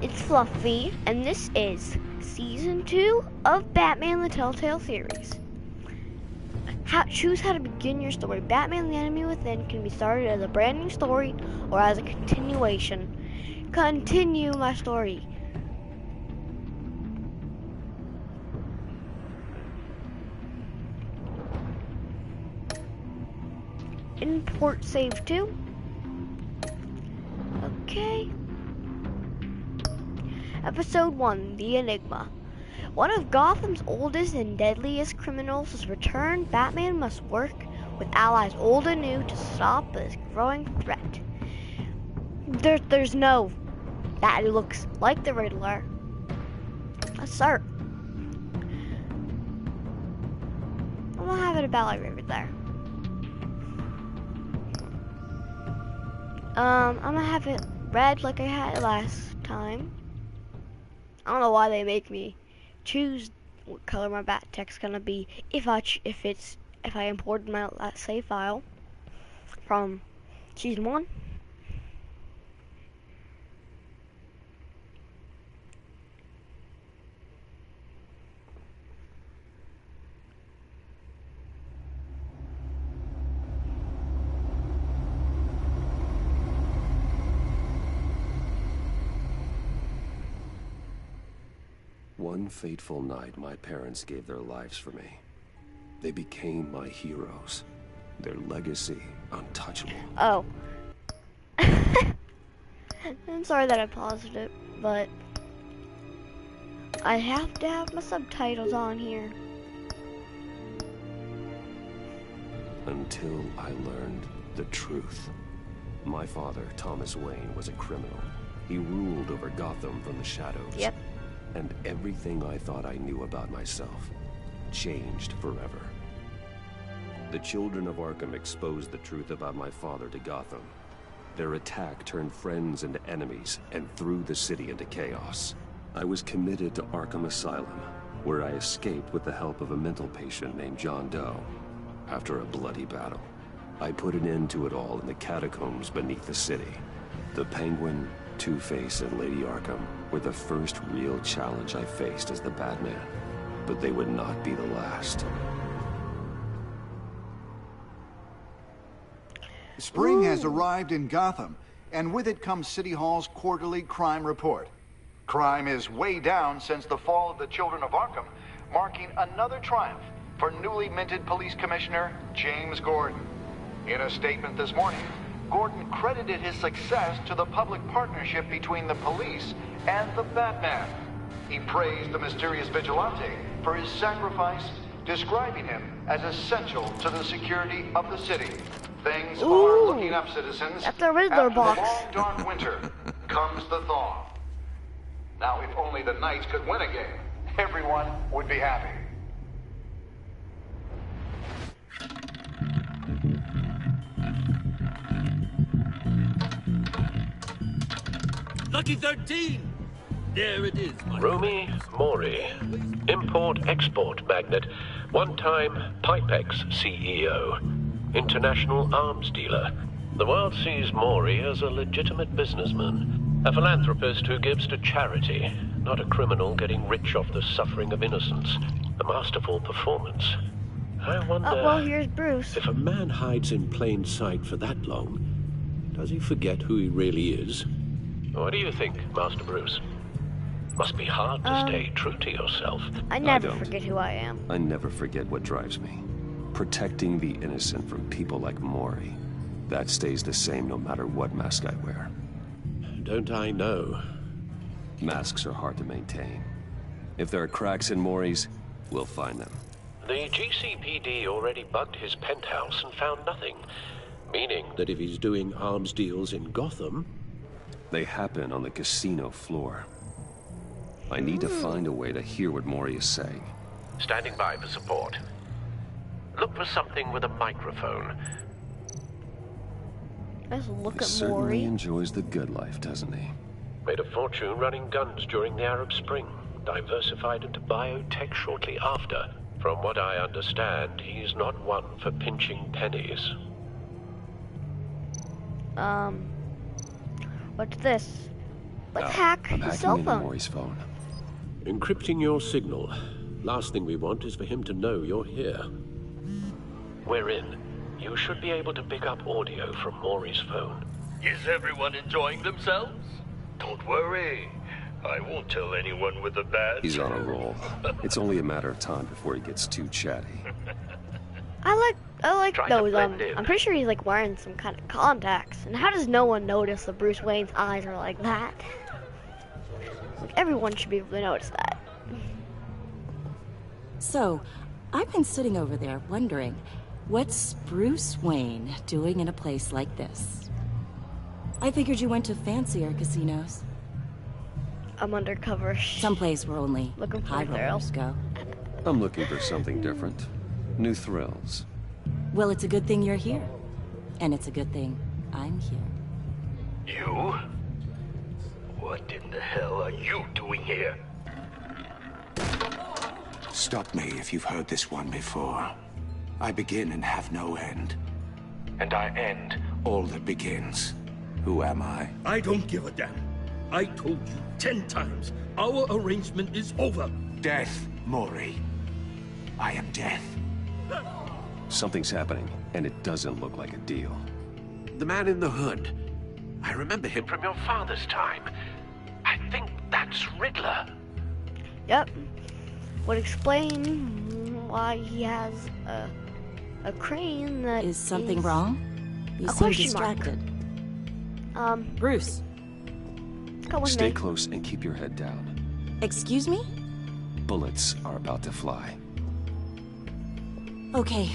It's Fluffy, and this is Season 2 of Batman the TellTale series. Choose how to begin your story. Batman the Enemy Within can be started as a brand new story or as a continuation. Continue my story. Import save to. Okay. Episode 1, The Enigma. One of Gotham's oldest and deadliest criminals has returned. Batman must work with allies old and new to stop this growing threat. There's no... That looks like the Riddler. Sir. I'm gonna have it about like right there. I'm gonna have it red like I had last time. I don't know why they make me choose what color my bat text gonna be if I imported my save file from season 1. One fateful night, my parents gave their lives for me. They became my heroes. Their legacy, untouchable. Oh. I'm sorry that I paused it, but I have to have my subtitles on here. Until I learned the truth. My father, Thomas Wayne, was a criminal. He ruled over Gotham from the shadows. Yep. And everything I thought I knew about myself changed forever. The children of Arkham exposed the truth about my father to Gotham. Their attack turned friends into enemies and threw the city into chaos. I was committed to Arkham Asylum, where I escaped with the help of a mental patient named John Doe. After a bloody battle, I put an end to it all in the catacombs beneath the city. The Penguin, Two-Face, and Lady Arkham were the first real challenge I faced as the Batman, but they would not be the last. Spring has arrived in Gotham, and with it comes City Hall's quarterly crime report. Crime is way down since the fall of the Children of Arkham, marking another triumph for newly minted Police Commissioner James Gordon. In a statement this morning, Gordon credited his success to the public partnership between the police and the Batman. He praised the mysterious vigilante for his sacrifice, describing him as essential to the security of the city. Things are looking up, citizens. That's the Riddler box. After the long, dark winter comes the thaw. Now, if only the Knights could win a game, everyone would be happy. Lucky 13! There it is, my Rumi friends. Mori, import-export magnate, one-time Pipex CEO, international arms dealer. The world sees Mori as a legitimate businessman, a philanthropist who gives to charity, not a criminal getting rich off the suffering of innocence. A masterful performance. I wonder... Oh, well, here's Bruce. If a man hides in plain sight for that long, does he forget who he really is? What do you think, Master Bruce? Must be hard to stay true to yourself. I never don't. forget who I am. I never forget what drives me. Protecting the innocent from people like Mori. That stays the same no matter what mask I wear. Don't I know? Masks are hard to maintain. If there are cracks in Mori's, we'll find them. The GCPD already bugged his penthouse and found nothing. Meaning that if he's doing arms deals in Gotham... They happen on the casino floor. I need to find a way to hear what Mori is saying. Standing by for support. Look for something with a microphone. Let's look He at certainly Mori. enjoys the good life, doesn't he? Made a fortune running guns during the Arab Spring. Diversified into biotech shortly after. From what I understand, he's not one for pinching pennies. What's this? Let's Al, hack I'm his hacking cell into phone. Maury's phone. Encrypting your signal. Last thing we want is for him to know you're here. We're in. You should be able to pick up audio from Maury's phone. Is everyone enjoying themselves? Don't worry. I won't tell anyone with a badge. He's on a roll. It's only a matter of time before he gets too chatty. I like Try to those. blend in. I'm pretty sure he's like wearing some kind of contacts. And how does no one notice that Bruce Wayne's eyes are like that? Like everyone should be able to notice that. So, I've been sitting over there wondering, what's Bruce Wayne doing in a place like this? I figured you went to fancier casinos. I'm undercover. Someplace where only Looking for high a thrill. rollers go. I'm looking for something different. New thrills. Well, it's a good thing you're here. And it's a good thing I'm here. You? What in the hell are you doing here? Stop me if you've heard this one before. I begin and have no end. And I end all that begins. Who am I? I don't give a damn. I told you 10 times. Our arrangement is over. Death, Maury. I am death. Something's happening, and it doesn't look like a deal. The man in the hood. I remember him from your father's time. I think that's Riddler. Yep. Would explain why he has a crane that Is something wrong? You a seem question mark. distracted. Bruce, Come with Stay me. close and keep your head down. excuse me? Bullets are about to fly. Okay,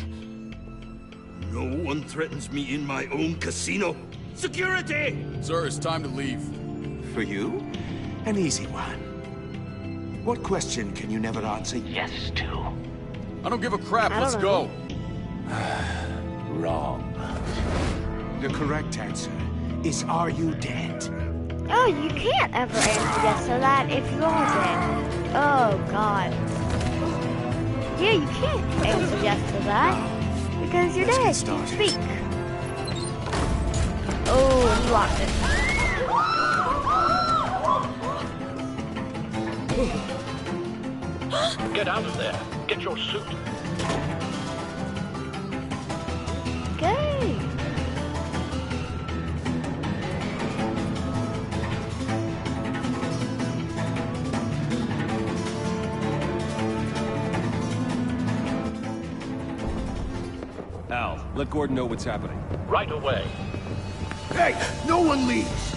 No one threatens me in my own casino. Security! Sir, it's time to leave. For you, an easy one. What question can you never answer yes to? I don't give a crap. I Let's don't go. Wrong. The correct answer is, are you dead? Oh, you can't ever answer yes to that if you are dead. Oh, God. Yeah, you can't answer yes to that. Because you're Let's get dead. You started. speak. Oh, he locked it. Get out of there. Get your suit. Okay. Al, let Gordon know what's happening. Right away. Hey, no one leaves!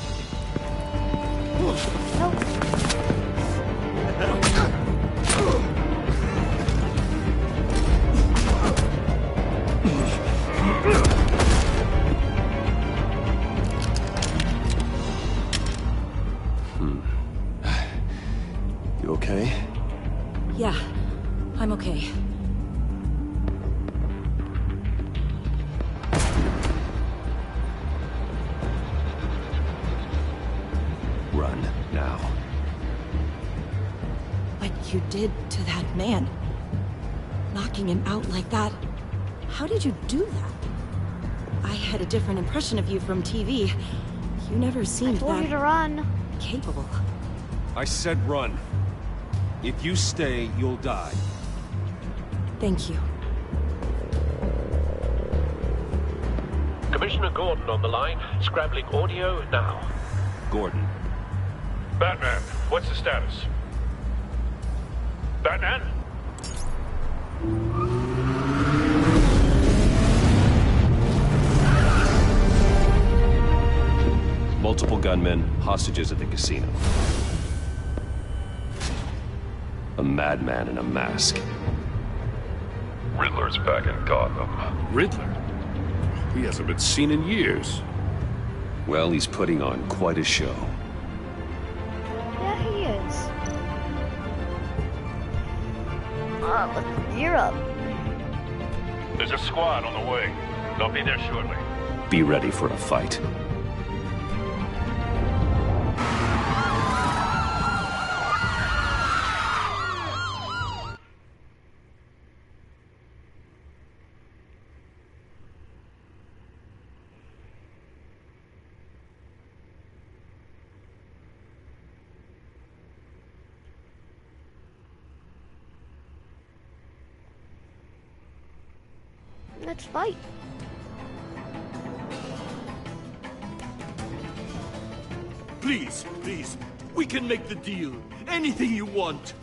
You okay? yeah, I'm okay. Run, now. What you did to that man, knocking him out like that, how did you do that? I had a different impression of you from TV. You never seemed Told you to that run. capable. I said run. If you stay, you'll die. Thank you. Commissioner Gordon on the line. Scrabbling audio now. Gordon. Batman, what's the status? Batman? Multiple gunmen, hostages at the casino. A madman in a mask. Riddler's back in Gotham. Riddler? He hasn't been seen in years. Well, he's putting on quite a show. Yeah, he is. Let's gear up. There's a squad on the way. They'll be there shortly. Be ready for a fight. Let's fight. Please, please, we can make the deal. Anything you want.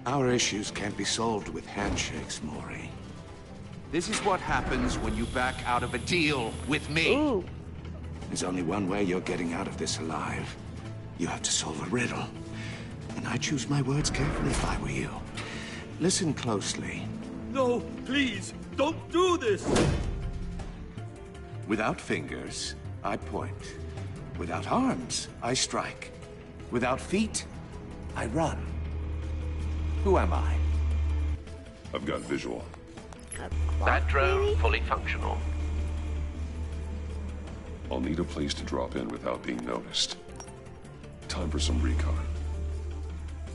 Our issues can't be solved with handshakes, Maury. This is what happens when you back out of a deal with me. Ooh. There's only one way you're getting out of this alive. You have to solve a riddle. And I choose my words carefully if I were you. Listen closely. No, please, don't do this. Without fingers, I point. Without arms, I strike. Without feet, I run. Who am I? I've got visual. That drone fully functional. I'll need a place to drop in without being noticed. Time for some recon.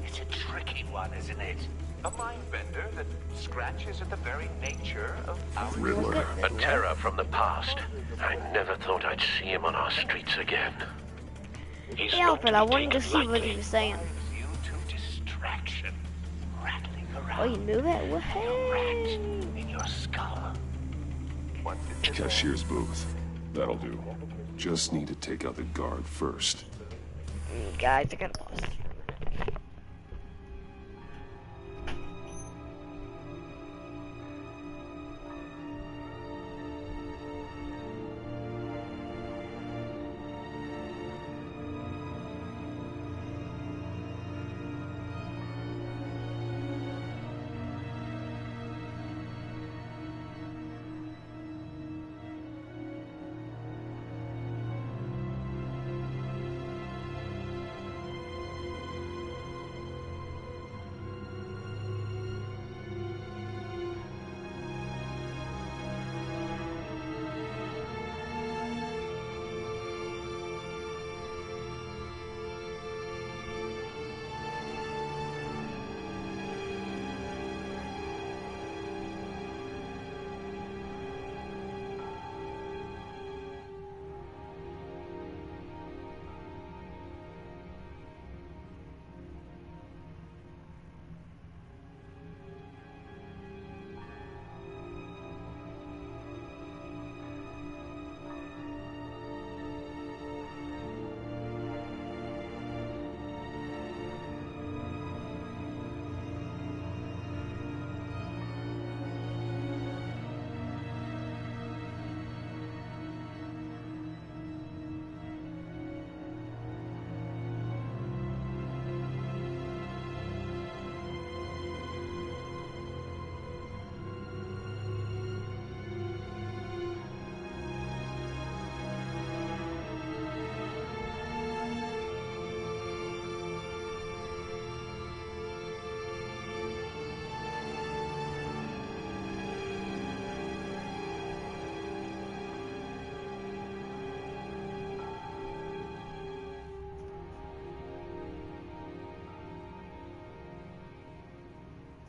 It's a tricky one, isn't it? A mind bender that scratches at the very nature of our Riddler. A terror from the past. I never thought I'd see him on our streets again. He's Hey, not Alfred, to I be wanted to taken see what lightly. he was saying. you to distraction, rattling around. Oh, you knew that? Well, like a rat hey. in your skull. What did this Cashier's booth. That'll do. Just need to take out the guard first. Guys, I gotta pause.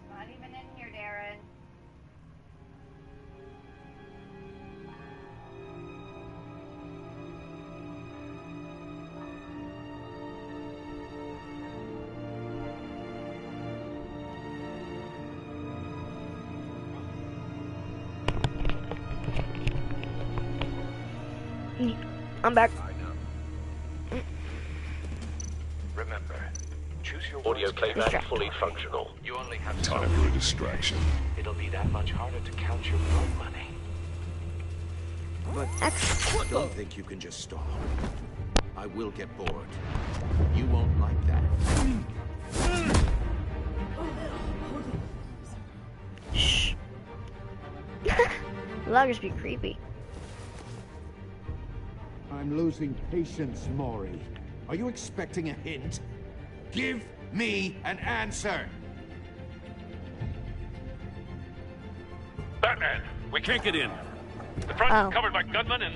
Not even in here, Darren. I'm back. Remember, choose your Audio words playback carefully. fully functional. You only have Time for a distraction. It'll be that much harder to count your blood money. But Excellent. don't think you can just stop. I will get bored. You won't like that. Shh. Loggers be creepy. I'm losing patience, Maury. Are you expecting a hint? Give me an answer. Batman, we can't get in. The front Oh. is covered by gunmen, and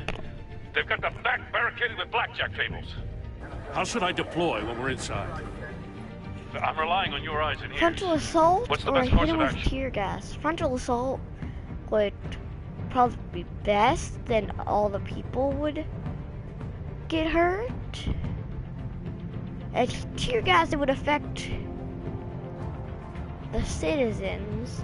they've got the back barricaded with blackjack tables. How should I deploy when we're inside? I'm relying on your eyes and ears. Frontal assault What's the or best hit course him of with action? tear gas. Frontal assault would probably be best. Then all the people would get hurt. And tear gas, it would affect the citizens.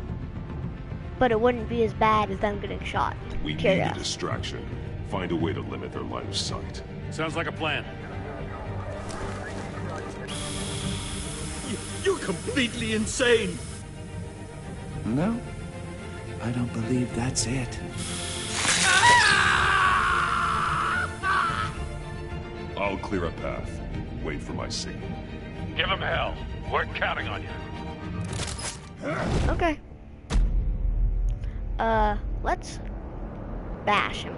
but it wouldn't be as bad as them getting shot. We need Tear a gas. distraction. Find a way to limit their line of sight. Sounds like a plan. You're completely insane! No, I don't believe that's it. I'll clear a path. Wait for my signal. Give him hell. We're counting on you. Okay. Let's bash him.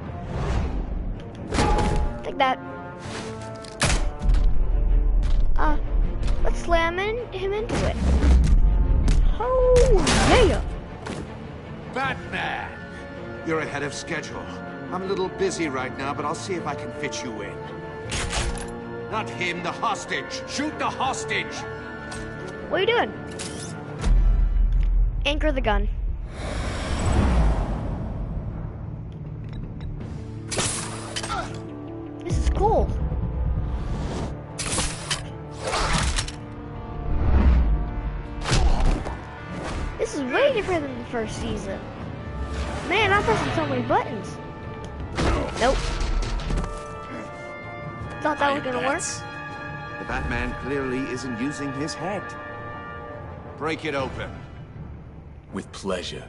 Take that. Let's slam him into it. Oh, yeah! Batman! You're ahead of schedule. I'm a little busy right now, but I'll see if I can fit you in. Not him, the hostage! Shoot the hostage! What are you doing? Anchor the gun. This is cool. This is way different than the first season. Man, I'm pressing so many buttons. Nope. Thought that was gonna work. The Batman clearly isn't using his head. Break it open. With pleasure.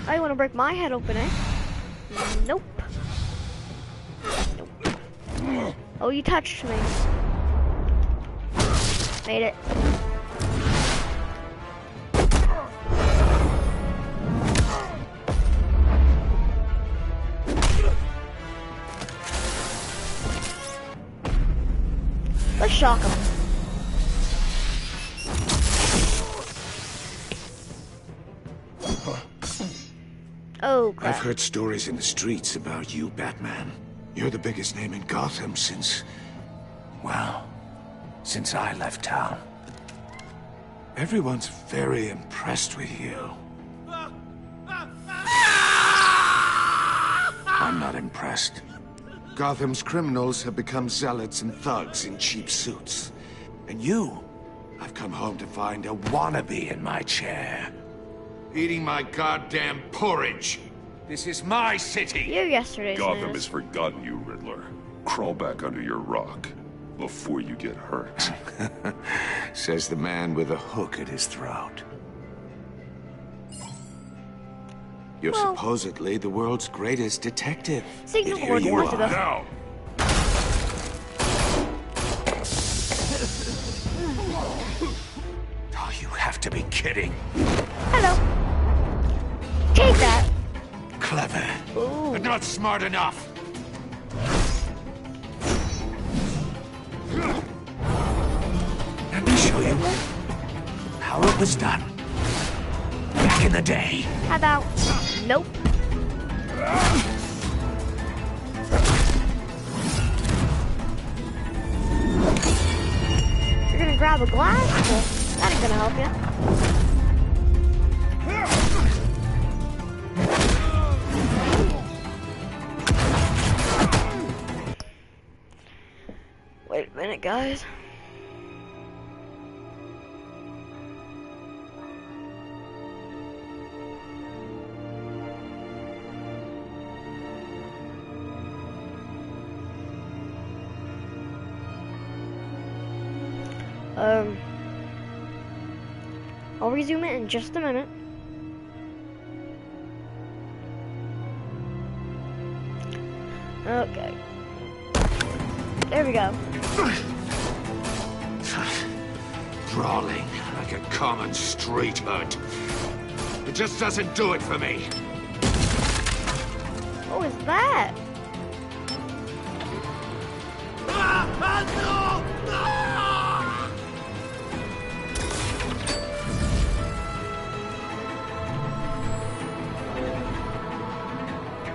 Oh, you wanna break my head open, eh? Nope. Nope. Oh, you touched me. Made it. Let's shock him. Oh, crap. I've heard stories in the streets about you, Batman. You're the biggest name in Gotham since... well, since I left town. Everyone's very impressed with you. I'm not impressed. Gotham's criminals have become zealots and thugs in cheap suits. And you, I've come home to find a wannabe in my chair. Eating my goddamn porridge. This is my city. You're yesterday's Gotham news. has forgotten you, Riddler. Crawl back under your rock before you get hurt. Says the man with a hook at his throat. You're Well, supposedly the world's greatest detective. Signal Yet here you words are. ago. Now! Oh, you have to be kidding. Hello. Take that. Clever, but not smart enough. Let me show you how it was done back in the day. How about? Nope. You're gonna grab a glass? Well, that ain't gonna help you. Wait a minute, guys. I'll resume it in just a minute. Okay. There we go. Brawling like a common street hood. It just doesn't do it for me. What was that?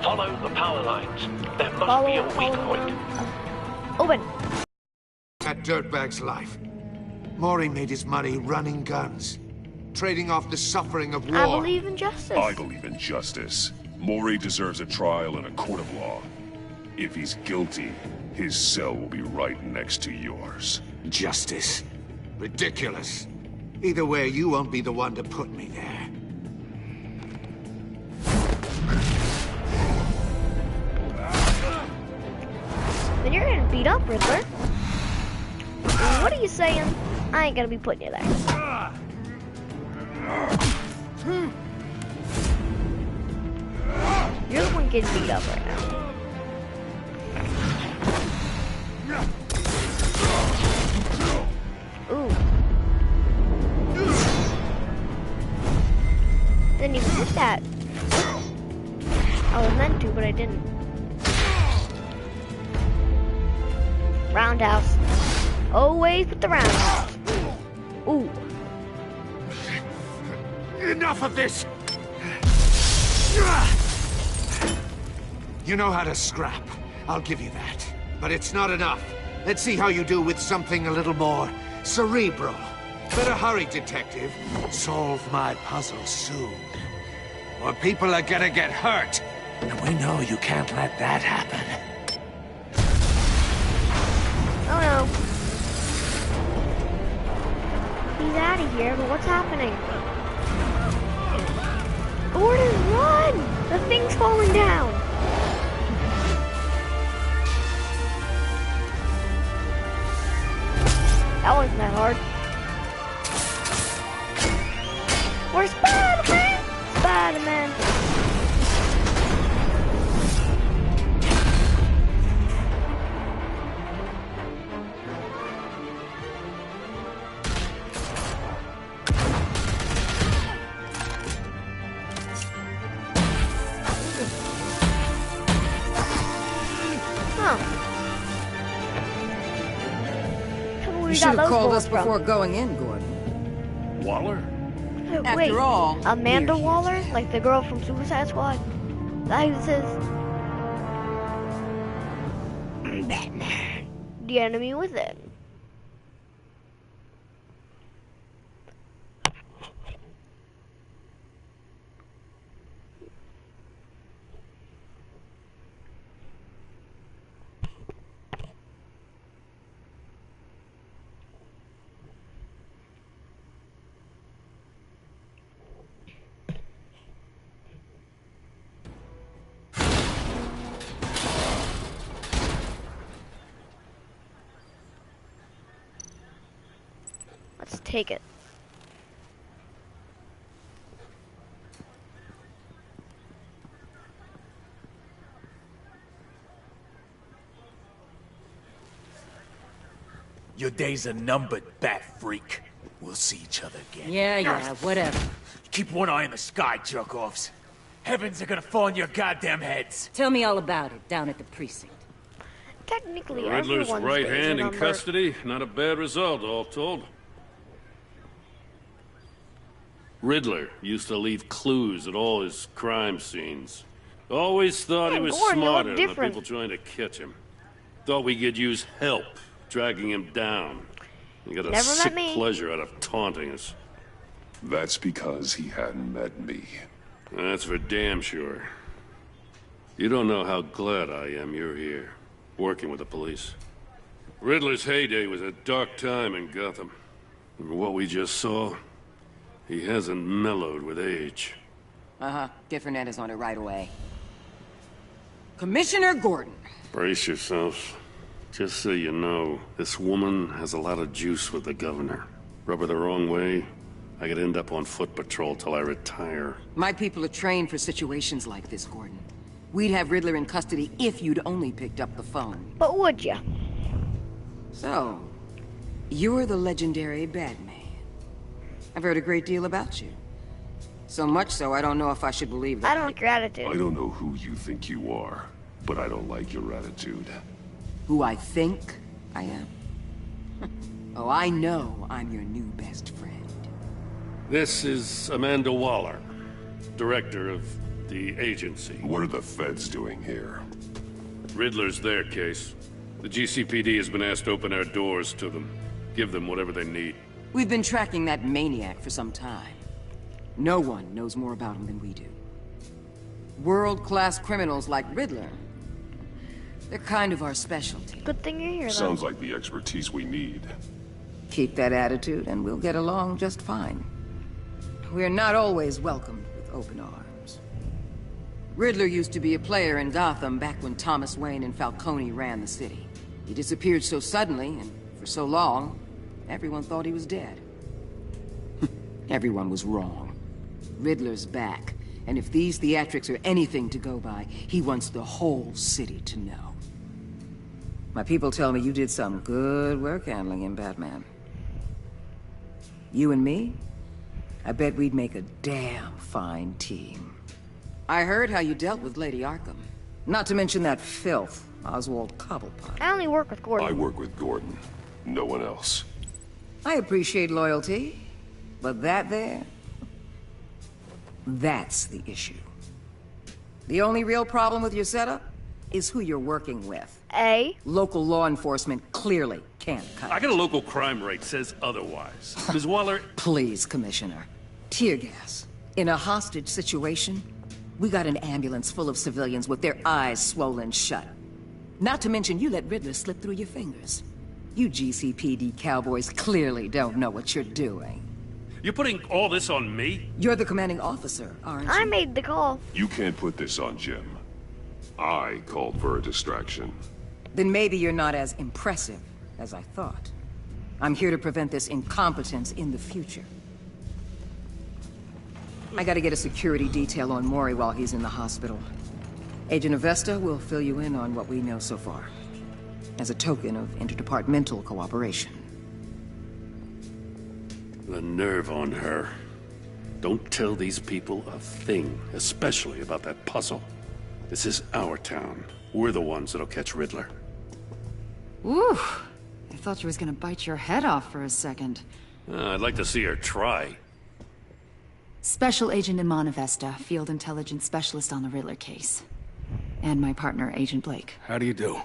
Follow the power lines. There must be a weak point. Open. That dirtbag's life. Maury made his money running guns, trading off the suffering of war. I believe in justice. I believe in justice. Maury deserves a trial in a court of law. If he's guilty, his cell will be right next to yours. Justice. Ridiculous. Either way, you won't be the one to put me there. Then you're getting beat up, Riddler. What are you saying? I ain't gonna be putting you there. You're the one getting beat up right now. Ooh. Didn't even hit that. I was meant to, but I didn't. Roundhouse. Always with the roundhouse. Ooh. Enough of this! You know how to scrap. I'll give you that. But it's not enough. Let's see how you do with something a little more cerebral. Better hurry, detective. Solve my puzzle soon. Or people are gonna get hurt. And we know you can't let that happen. Oh no. He's out of here, but what's happening? Gordon, run! The thing's falling down. That wasn't that hard. Where's Spider-Man? Spider-Man. You should have called us before going in, Gordon. Waller? Wait, After all, Amanda Waller? Like the girl from Suicide Squad? That who says Batman. The enemy within. Let's take it. Your days are numbered, bat freak. We'll see each other again. Yeah, whatever. Keep one eye in the sky, jerk-offs. Heavens are gonna fall on your goddamn heads. Tell me all about it down at the precinct. Technically, Riddler's everyone's right days are hand in numbered. custody. Not a bad result, all told. Riddler used to leave clues at all his crime scenes. Always thought he Man, was Gordon, you look smarter than the different. people trying to catch him. Thought we could use help dragging him down. He got a Never met sick me. pleasure out of taunting us. That's because he hadn't met me. That's for damn sure. You don't know how glad I am you're here, working with the police. Riddler's heyday was a dark time in Gotham. And for what we just saw, he hasn't mellowed with age. Uh-huh. Get Fernandez on it right away. Commissioner Gordon. Brace yourselves. Just so you know, this woman has a lot of juice with the governor. Rub her the wrong way, I could end up on foot patrol till I retire. My people are trained for situations like this, Gordon. We'd have Riddler in custody if you'd only picked up the phone. But would ya? So, you're the legendary Batman. I've heard a great deal about you. So much so, I don't know if I should believe that. I don't like your attitude. I don't know who you think you are, but I don't like your attitude. Who I think I am? Oh, I know I'm your new best friend. This is Amanda Waller, director of the agency. What are the feds doing here? Riddler's their case. The GCPD has been asked to open our doors to them. Give them whatever they need. We've been tracking that maniac for some time. No one knows more about him than we do. World-class criminals like Riddler. They're kind of our specialty. Good thing you're here, though. Sounds like the expertise we need. Keep that attitude and we'll get along just fine. We're not always welcomed with open arms. Riddler used to be a player in Gotham back when Thomas Wayne and Falcone ran the city. He disappeared so suddenly and for so long, everyone thought he was dead. Everyone was wrong. Riddler's back, and if these theatrics are anything to go by, he wants the whole city to know. My people tell me you did some good work handling him, Batman. You and me? I bet we'd make a damn fine team. I heard how you dealt with Lady Arkham. Not to mention that filth, Oswald Cobblepot. I only work with Gordon. I work with Gordon. No one else. I appreciate loyalty, but that there... that's the issue. The only real problem with your setup is who you're working with. Local law enforcement clearly can't cut it. I got a local crime rate says otherwise. Ms. Waller... Please, Commissioner. Tear gas. In a hostage situation, we got an ambulance full of civilians with their eyes swollen shut. Not to mention you let Riddler slip through your fingers. You GCPD cowboys clearly don't know what you're doing. You're putting all this on me? You're the commanding officer, aren't you? I made the call. You can't put this on Jim. I called for a distraction. Then maybe you're not as impressive as I thought. I'm here to prevent this incompetence in the future. I gotta get a security detail on Maury while he's in the hospital. Agent Avesta will fill you in on what we know so far, as a token of interdepartmental cooperation. The nerve on her. Don't tell these people a thing, especially about that puzzle. This is our town. We're the ones that'll catch Riddler. Ooh, I thought she was gonna bite your head off for a second. I'd like to see her try. Special Agent Iman Avesta, Field Intelligence Specialist on the Riddler case. And my partner, Agent Blake. How do you do?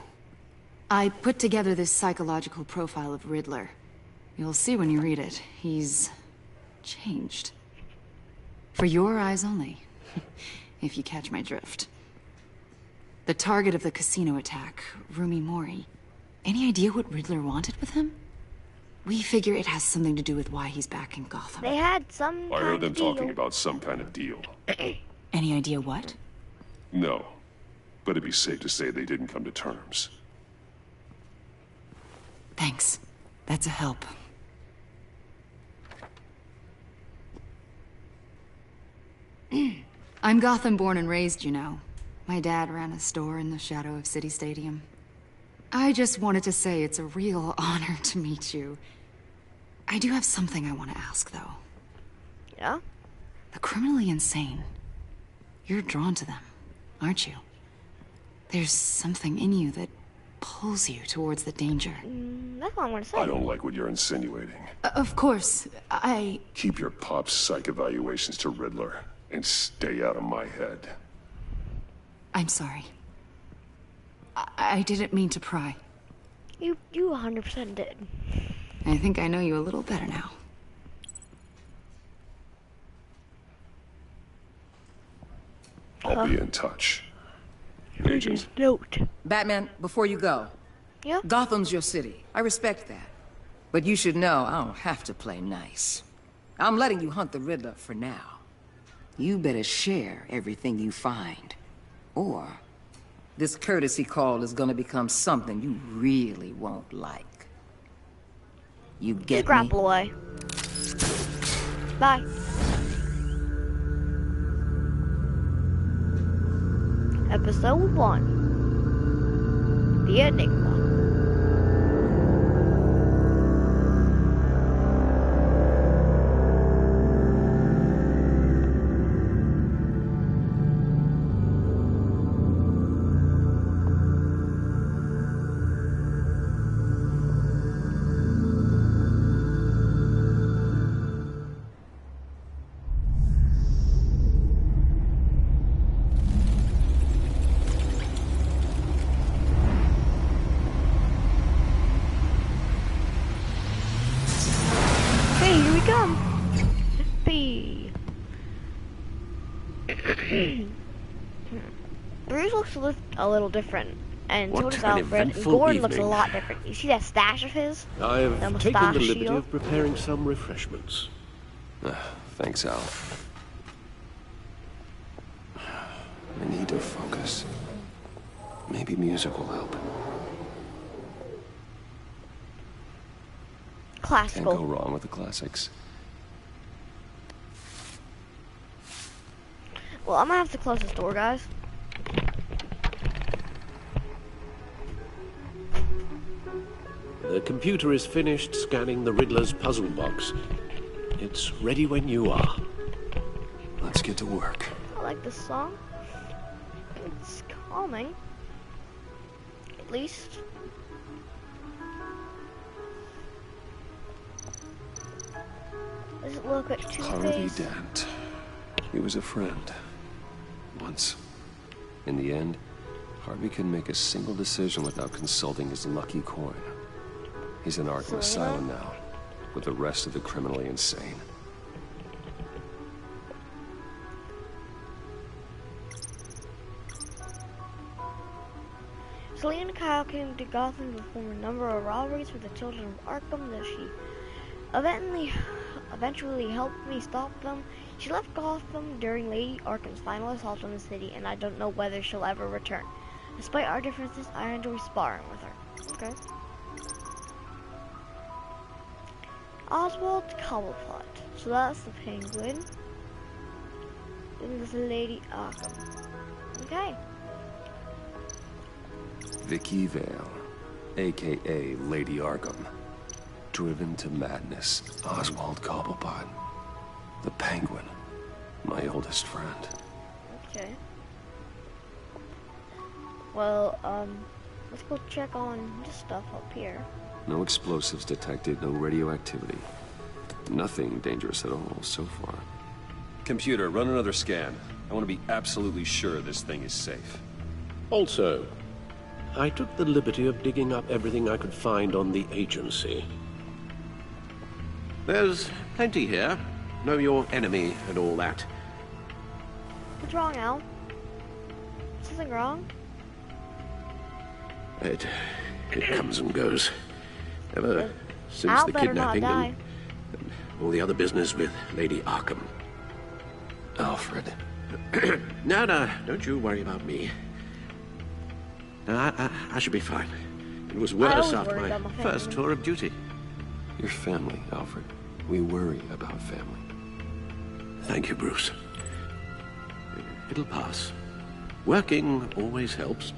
I put together this psychological profile of Riddler. You'll see when you read it. He's... changed. For your eyes only. If you catch my drift. The target of the casino attack, Rumi Mori. Any idea what Riddler wanted with him? We figure it has something to do with why he's back in Gotham. They had some I heard them talking about some kind of deal. Any idea what? No. But it'd be safe to say they didn't come to terms. Thanks. That's a help. I'm Gotham born and raised, you know. My dad ran a store in the shadow of City Stadium. I just wanted to say it's a real honor to meet you. I do have something I want to ask, though. Yeah? The criminally insane. You're drawn to them, aren't you? There's something in you that pulls you towards the danger. That's what I want to say. I don't like what you're insinuating. Of course, Keep your pop's psych evaluations to Riddler, and stay out of my head. I'm sorry. I didn't mean to pry. You 100% did. I think I know you a little better now. I'll be in touch. Agent. Note. Batman, before you go. Yeah? Gotham's your city. I respect that. But you should know I don't have to play nice. I'm letting you hunt the Riddler for now. You better share everything you find. Or this courtesy call is gonna become something you really won't like. You get me? Grapple away. Bye. Episode 1. The Enigma. Bruce looks a little different. And so What does an Alfred. And eventful Gordon looks a evening. lot different. You see that stash of his? I've That taken mustache the liberty shield? of preparing some refreshments. Thanks, Al. I need to focus. Maybe music will help. Classical. Can't go wrong with the classics. Well, I'm gonna have to close this door, guys. The computer is finished scanning the Riddler's puzzle box. It's ready when you are. Let's get to work. I like this song. It's calming. At least. Does it look like Harvey Two-Face? Dent. He was a friend. Once. In the end, Harvey couldn't make a single decision without consulting his lucky coin. He's in Arkham Asylum now, with the rest of the criminally insane. Selina and Kyle came to Gotham to perform a number of robberies for the children of Arkham, though she eventually helped me stop them. She left Gotham during Lady Arkham's final assault on the city, and I don't know whether she'll ever return. Despite our differences, I enjoy sparring with her. Okay. Oswald Cobblepot. So that's the Penguin. And this is Lady Arkham. Okay. Vicky Vale, a.k.a. Lady Arkham. Driven to madness, Oswald Cobblepot. The Penguin, my oldest friend. Okay. Well, let's go check on this stuff up here. No explosives detected, no radioactivity. Nothing dangerous at all so far. Computer, run another scan. I want to be absolutely sure this thing is safe. Also, I took the liberty of digging up everything I could find on the agency. There's plenty here. Know your enemy and all that. What's wrong, Al? Something wrong? It comes and goes. Ever since Al the better not kidnapping die. and all the other business with Lady Arkham. Alfred. No, don't you worry about me. No, I should be fine. It was worse after my first tour of duty. Your family, Alfred. We worry about family. Thank you, Bruce. It'll pass. Working always helps.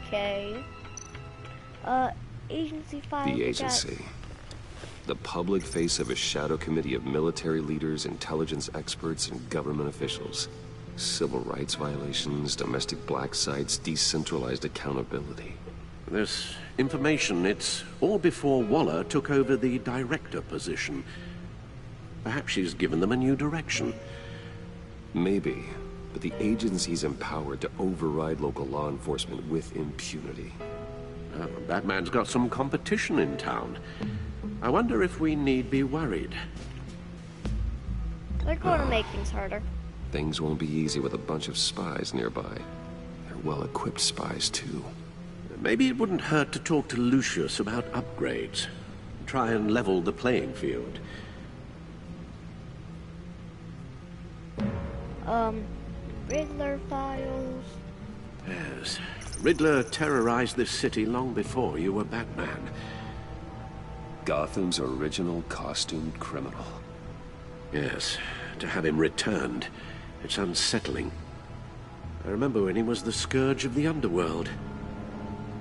Okay. Agency files. The agency. The public face of a shadow committee of military leaders, intelligence experts, and government officials. Civil rights violations, domestic black sites, decentralized accountability. This information, it's all before Waller took over the director position. Perhaps she's given them a new direction. Maybe, but the agency's empowered to override local law enforcement with impunity. Batman's got some competition in town. I wonder if we need be worried. They're going to make things harder. Things won't be easy with a bunch of spies nearby. They're well-equipped spies, too. Maybe it wouldn't hurt to talk to Lucius about upgrades. Try and level the playing field. Riddler files. Yes. Riddler terrorized this city long before you were Batman. Gotham's original costumed criminal. Yes. To have him returned, it's unsettling. I remember when he was the scourge of the underworld.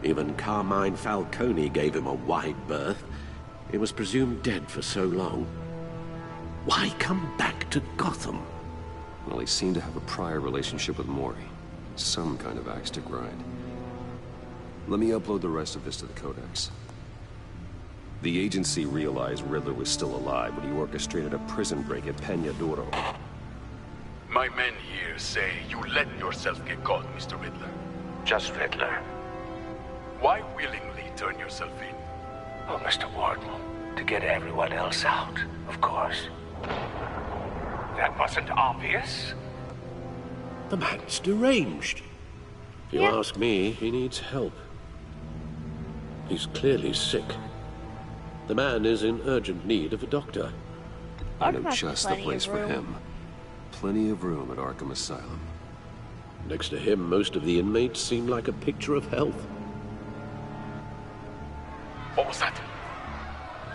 Even Carmine Falcone gave him a wide berth. He was presumed dead for so long. Why come back to Gotham? Well, he seemed to have a prior relationship with Mori. Some kind of axe to grind. Let me upload the rest of this to the Codex. The agency realized Riddler was still alive when he orchestrated a prison break at Peña Duro. My men here say you let yourself get caught, Mr. Riddler. Just Riddler. Why willingly turn yourself in? Oh, Mr. Wardle, To get everyone else out, of course. That wasn't obvious. The man's deranged. If you ask me, he needs help. He's clearly sick. The man is in urgent need of a doctor. I know just the place for him. Plenty of room at Arkham Asylum. Next to him, most of the inmates seem like a picture of health. What was that?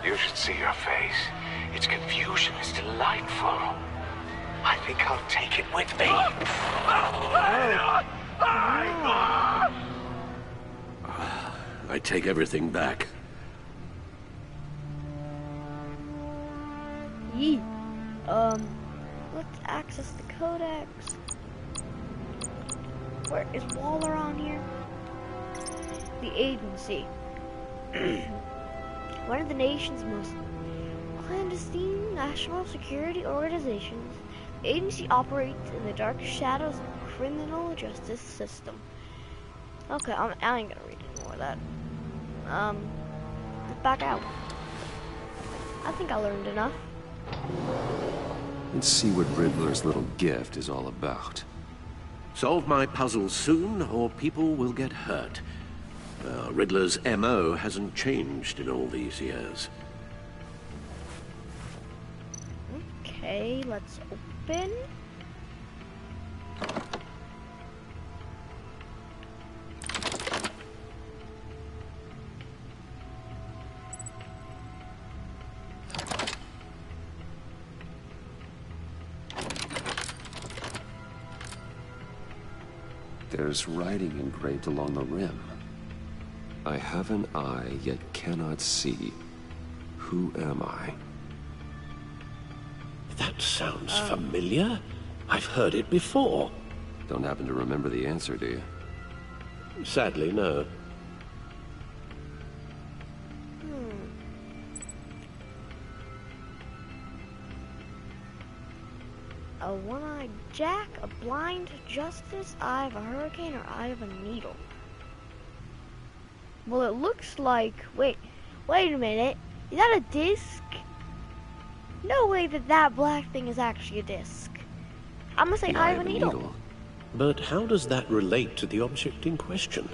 You should see your face. Its confusion is delightful. I think I'll take it with me. I take everything back. Yee. Let's access the codex. Where is Waller on here? The agency. One of the nation's most clandestine national security organizations, the agency operates in the dark shadows of the criminal justice system. Okay, I ain't gonna read any more of that. Let's back out. I think I learned enough. Let's see what Riddler's little gift is all about. Solve my puzzle soon, or people will get hurt. Riddler's MO hasn't changed in all these years. Okay, let's open. There's writing engraved along the rim. I have an eye, yet cannot see. Who am I? That sounds familiar. I've heard it before. Don't happen to remember the answer, do you? Sadly, no. A one-eyed jack, a blind justice, eye of a hurricane, or eye of a needle. Well, it looks like... Wait a minute. Is that a disc? No way that black thing is actually a disc. I'm gonna say eye of a needle. But how does that relate to the object in question?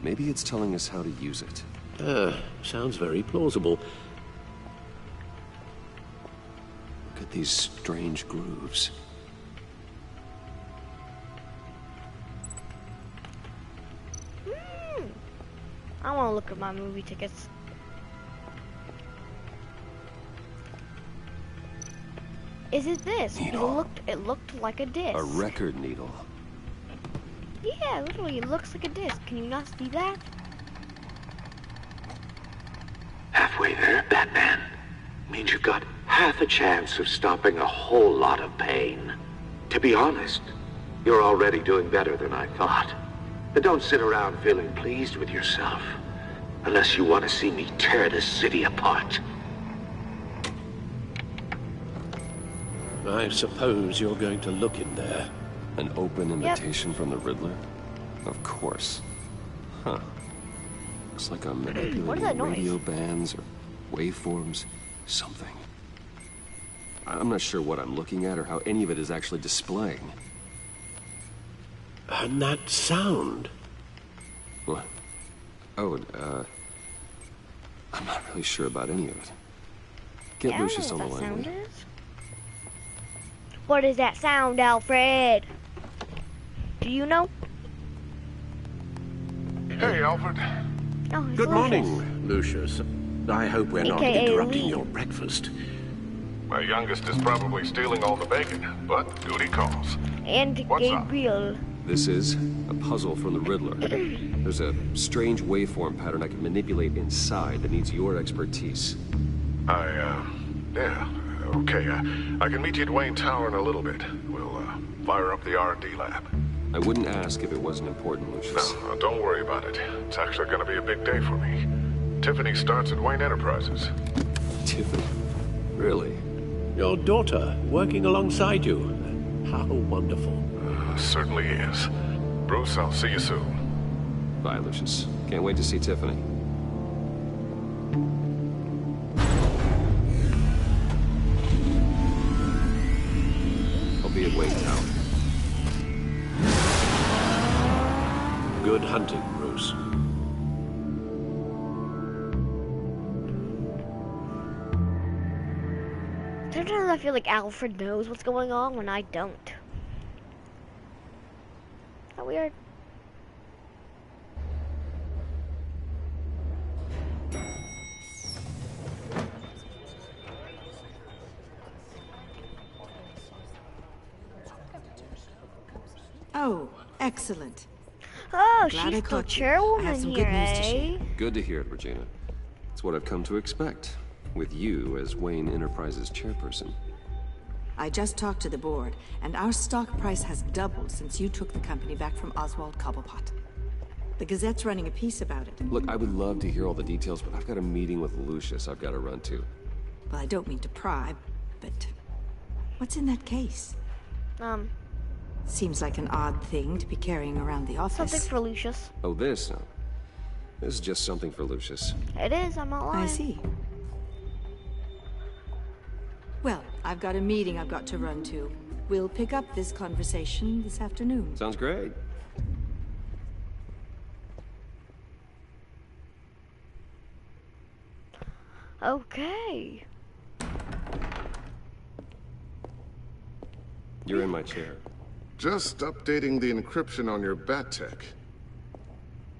Maybe it's telling us how to use it. Sounds very plausible. Look at these strange grooves. I want to look at my movie tickets. Is it this? It looked like a disc. A record needle. Yeah, literally, it looks like a disc. Can you not see that? Halfway there, Batman. Means you've got half a chance of stopping a whole lot of pain. To be honest, you're already doing better than I thought. But don't sit around feeling pleased with yourself. Unless you want to see me tear this city apart. I suppose you're going to look in there. An open invitation from the Riddler? Of course. Huh. Looks like I'm manipulating radio bands or waveforms. Something. I'm not sure what I'm looking at or how any of it is actually displaying. And that sound? What? Oh, I'm not really sure about any of it. Get Lucius on the line, will you? What is that sound, Alfred? Do you know? Hey, Alfred. Oh, Good morning, Lucius. I hope we're not interrupting your breakfast. My youngest is probably stealing all the bacon, but duty calls. And Gabriel. This is a puzzle from the Riddler. There's a strange waveform pattern I can manipulate inside that needs your expertise. Yeah, okay. I can meet you at Wayne Tower in a little bit. We'll, fire up the R&D lab. I wouldn't ask if it wasn't important, Lucius. No, don't worry about it. It's actually gonna be a big day for me. Tiffany starts at Wayne Enterprises. Tiffany? Really? Your daughter, working alongside you. How wonderful. Certainly is. Bruce, I'll see you soon. Bye, Lucius. Can't wait to see Tiffany. at Wayne Tower. Good hunting, Bruce. Sometimes I feel like Alfred knows what's going on when I don't. How weird. Oh, excellent. Oh, Glad I she's the caught you. I have chairwoman some here, good news to eh? Good to hear it, Regina. It's what I've come to expect, with you as Wayne Enterprises chairperson. I just talked to the board, and our stock price has doubled since you took the company back from Oswald Cobblepot. The Gazette's running a piece about it. Look, I would love to hear all the details, but I've got a meeting with Lucius I've got to run to. Well, I don't mean to pry, but what's in that case? Seems like an odd thing to be carrying around the office. Something for Lucius. Oh, this? No. This is just something for Lucius. It is, I'm not lying. I see. Well, I've got a meeting I've got to run to. We'll pick up this conversation this afternoon. Sounds great. Okay. You're in my chair. Just updating the encryption on your bat tech.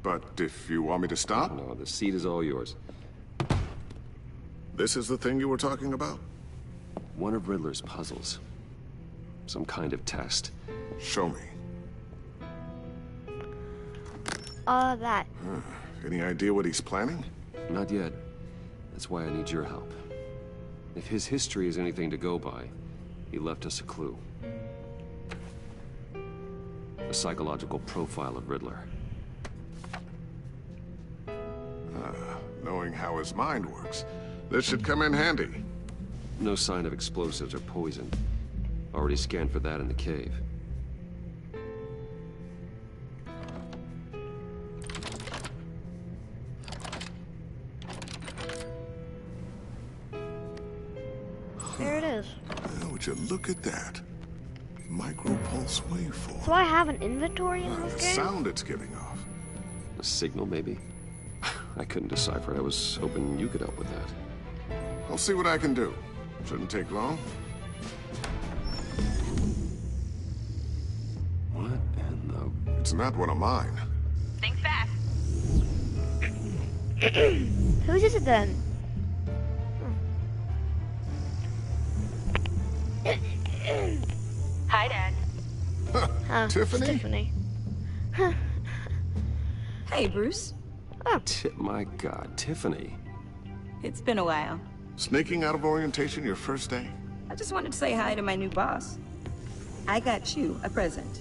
But if you want me to stop? No, the seat is all yours. This is the thing you were talking about? One of Riddler's puzzles. Some kind of test. Show me. That. Any idea what he's planning? Not yet. That's why I need your help. If his history is anything to go by, he left us a clue. A psychological profile of Riddler. Knowing how his mind works, this should come in handy. No sign of explosives or poison. Already scanned for that in the cave. There it is. Would you look at that? Micro-pulse waveform. So I have an inventory in this The game? sound it's giving off. A signal, maybe? I couldn't decipher it. I was hoping you could help with that. I'll see what I can do. Shouldn't take long. What in the... It's not one of mine. Think fast. Whose is it then? Hi, Dad. Tiffany? Tiffany. Hey, Bruce. Oh. My God, Tiffany. It's been a while. Sneaking out of orientation your first day? I just wanted to say hi to my new boss. I got you a present.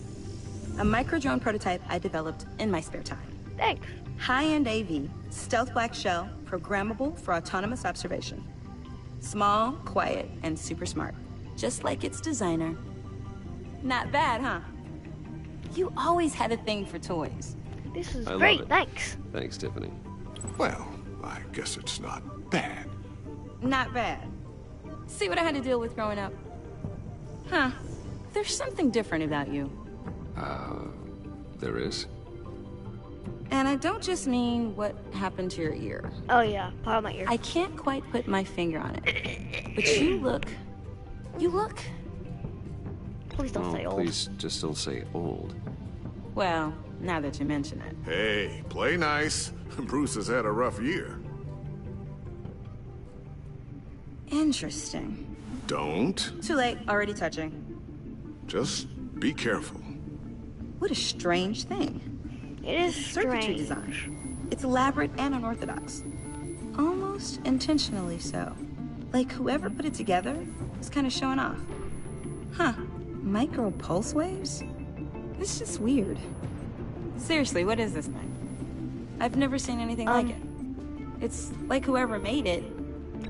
A micro-drone prototype I developed in my spare time. Thanks. High-end AV, stealth black shell, programmable for autonomous observation. Small, quiet, and super smart. Just like its designer. Not bad, huh? You always had a thing for toys. This is I great, love it. thanks. Thanks, Tiffany. Well, I guess it's not bad. Not bad. See what I had to deal with growing up? Huh. There's something different about you. There is? And I don't just mean what happened to your ear. Oh yeah, part of my ear. I can't quite put my finger on it. But you look... Please don't say old. Please just don't say old. Well, now that you mention it. Hey, play nice. Bruce has had a rough year. Interesting. Don't. Too late, already touching. Just be careful. What a strange thing. It is Circuitry strange. design. It's elaborate and unorthodox. Almost intentionally so. Like whoever put it together was kind of showing off. Huh. Micro pulse waves? It's just weird. Seriously, what is this thing? I've never seen anything like it. It's like whoever made it.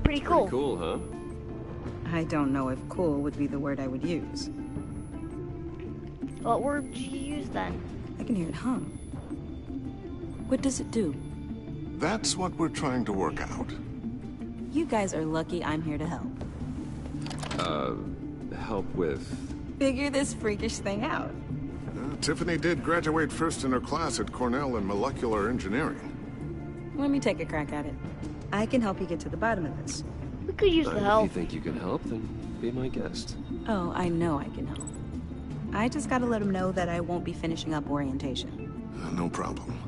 Pretty cool. Pretty cool, huh? I don't know if cool would be the word I would use. What word did you use then? I can hear it hum. What does it do? That's what we're trying to work out. You guys are lucky I'm here to help. Help with figure this freakish thing out? Tiffany did graduate first in her class at Cornell in molecular engineering. Let me take a crack at it. I can help you get to the bottom of this. We could use the If help. you think you can help, then be my guest. Oh, I know I can help. I just gotta let him know that I won't be finishing up orientation. No problem.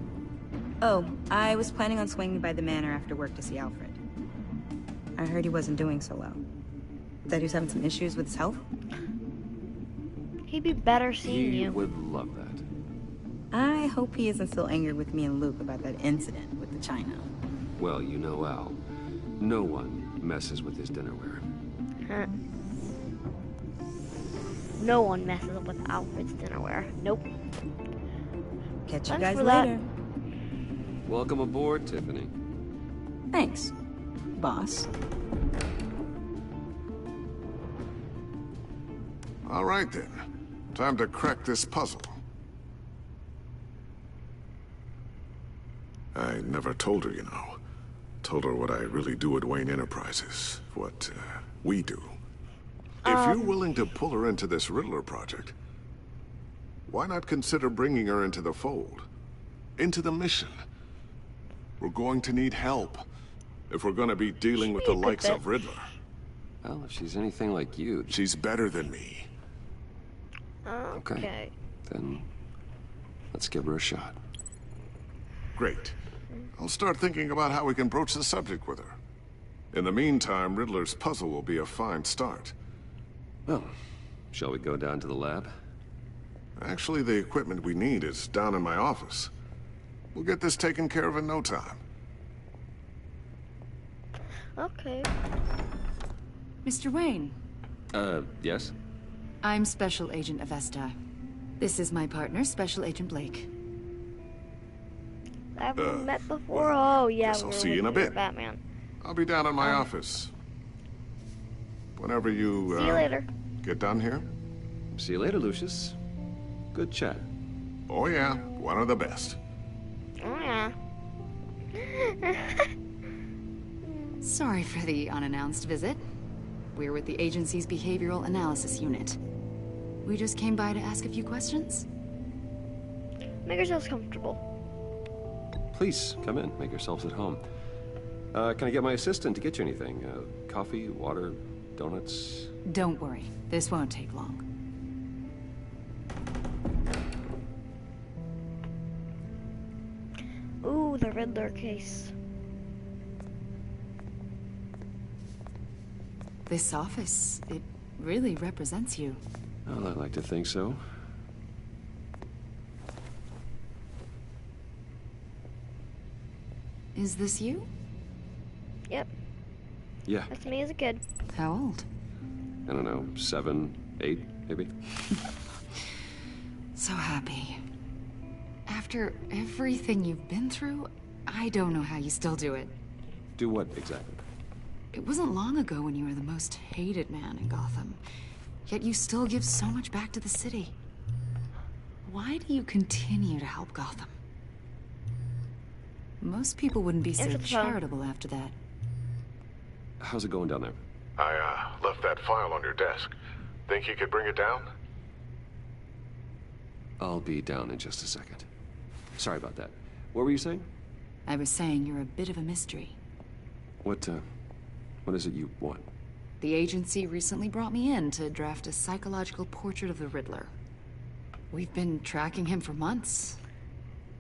Oh, I was planning on swinging by the manor after work to see Alfred. I heard he wasn't doing so well. That he was having some issues with his health? He'd be better seeing He you. would love that. I hope he isn't still angry with me and Luke about that incident with the china. Well, you know Al. No one messes with his dinnerware. Huh. No one messes up with Alfred's dinnerware. Nope. Catch you Thanks guys for that. later. Welcome aboard, Tiffany. Thanks, boss. All right then. Time to crack this puzzle. I never told her, you know. Told her what I really do at Wayne Enterprises. What we do. If you're willing to pull her into this Riddler project, why not consider bringing her into the fold? Into the mission? We're going to need help if we're going to be dealing with the likes of Riddler. Well, if she's anything like you... She's better than me. Okay. Then let's give her a shot. Great. I'll start thinking about how we can broach the subject with her. In the meantime, Riddler's puzzle will be a fine start. Well, shall we go down to the lab? Actually, the equipment we need is down in my office. We'll get this taken care of in no time. Okay. Mr. Wayne. Yes? I'm Special Agent Avesta. This is my partner, Special Agent Blake. Have we met before? Oh, yeah. Guess I'll see you in a bit. Batman. I'll be down in my office. Whenever you, See you later. get done here. See you later, Lucius. Good chat. Oh yeah, one of the best. Oh, yeah. Sorry for the unannounced visit. We're with the agency's behavioral analysis unit. We just came by to ask a few questions. Make yourselves comfortable. Please, come in. Make yourselves at home. Can I get my assistant to get you anything? Coffee, water, donuts? Don't worry, this won't take long. Ooh, the Riddler case. This office, it really represents you. Well, I like to think so. Is this you? Yep. Yeah. That's me as a kid. How old? I don't know, 7, 8, maybe? So happy. After everything you've been through, I don't know how you still do it. Do what, exactly? It wasn't long ago when you were the most hated man in Gotham. Yet you still give so much back to the city. Why do you continue to help Gotham? Most people wouldn't be so charitable after that. How's it going down there? I, left that file on your desk. Think you could bring it down? I'll be down in just a second. Sorry about that. What were you saying? I was saying you're a bit of a mystery. What is it you want? The agency recently brought me in to draft a psychological portrait of the Riddler. We've been tracking him for months,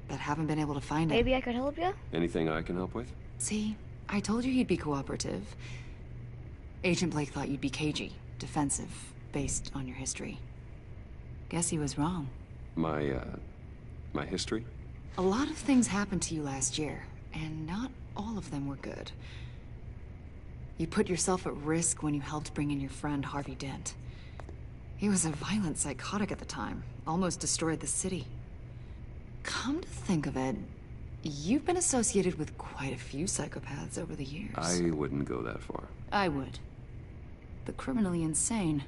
but haven't been able to find him. Maybe I could help you? Anything I can help with? See, I told you he'd be cooperative. Agent Blake thought you'd be cagey, defensive, based on your history. Guess he was wrong. My history? A lot of things happened to you last year, and not all of them were good. You put yourself at risk when you helped bring in your friend Harvey Dent. He was a violent psychotic at the time, almost destroyed the city. Come to think of it, you've been associated with quite a few psychopaths over the years. I wouldn't go that far. I would. The criminally insane.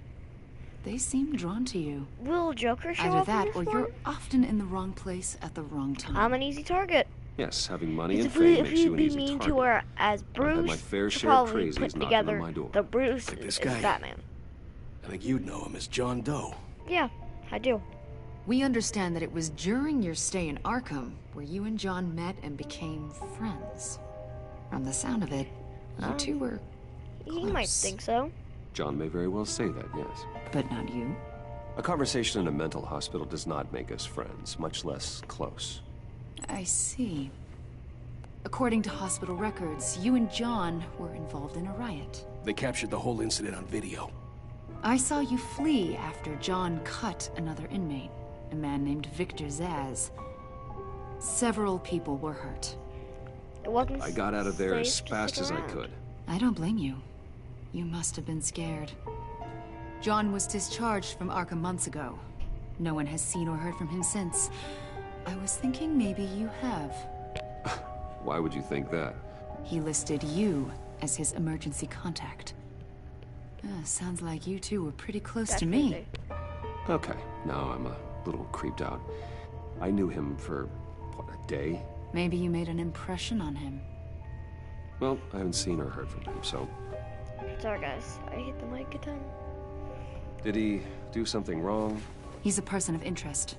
They seem drawn to you. Will Joker show Either up that, in or this you're one? often in the wrong place at the wrong time. I'm an easy target. Yes, having money and If fame makes you you'd an be easy mean target. to her as I've had my Bruce, fair you'd share of probably crazies put knocking together on my door. the Bruce Like this is guy. Batman. I think you'd know him as John Doe. Yeah, I do. We understand that it was during your stay in Arkham where you and John met and became friends. From the sound of it, you two were You might think so. John may very well say that, yes. But not you. A conversation in a mental hospital does not make us friends, much less close. I see. According to hospital records, you and John were involved in a riot. They captured the whole incident on video. I saw you flee after John cut another inmate, a man named Victor Zaz. Several people were hurt. It wasn't I got out of there as safe to fast stick as I around. could. I don't blame you. You must have been scared. John was discharged from Arkham months ago. No one has seen or heard from him since. I was thinking maybe you have. Why would you think that? He listed you as his emergency contact. Sounds like you two were pretty close to me. Okay, now I'm a little creeped out. I knew him for, what, a day? Maybe you made an impression on him. Well, I haven't seen or heard from him, so... Sorry guys, I hit the mic a ton. Did he do something wrong? He's a person of interest.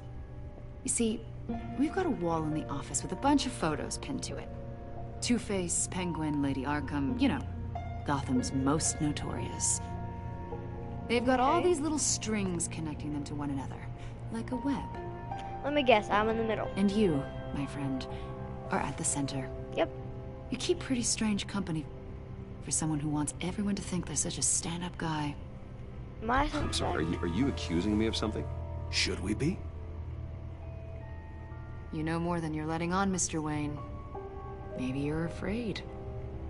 You see, we've got a wall in the office with a bunch of photos pinned to it. Two-Face, Penguin, Lady Arkham, you know, Gotham's most notorious. They've got all these little strings connecting them to one another, like a web. Let me guess, I'm in the middle. And you, my friend, are at the center. Yep. You keep pretty strange company for someone who wants everyone to think they're such a stand-up guy. I'm sorry, are you accusing me of something? Should we be? You know more than you're letting on, Mr. Wayne. Maybe you're afraid.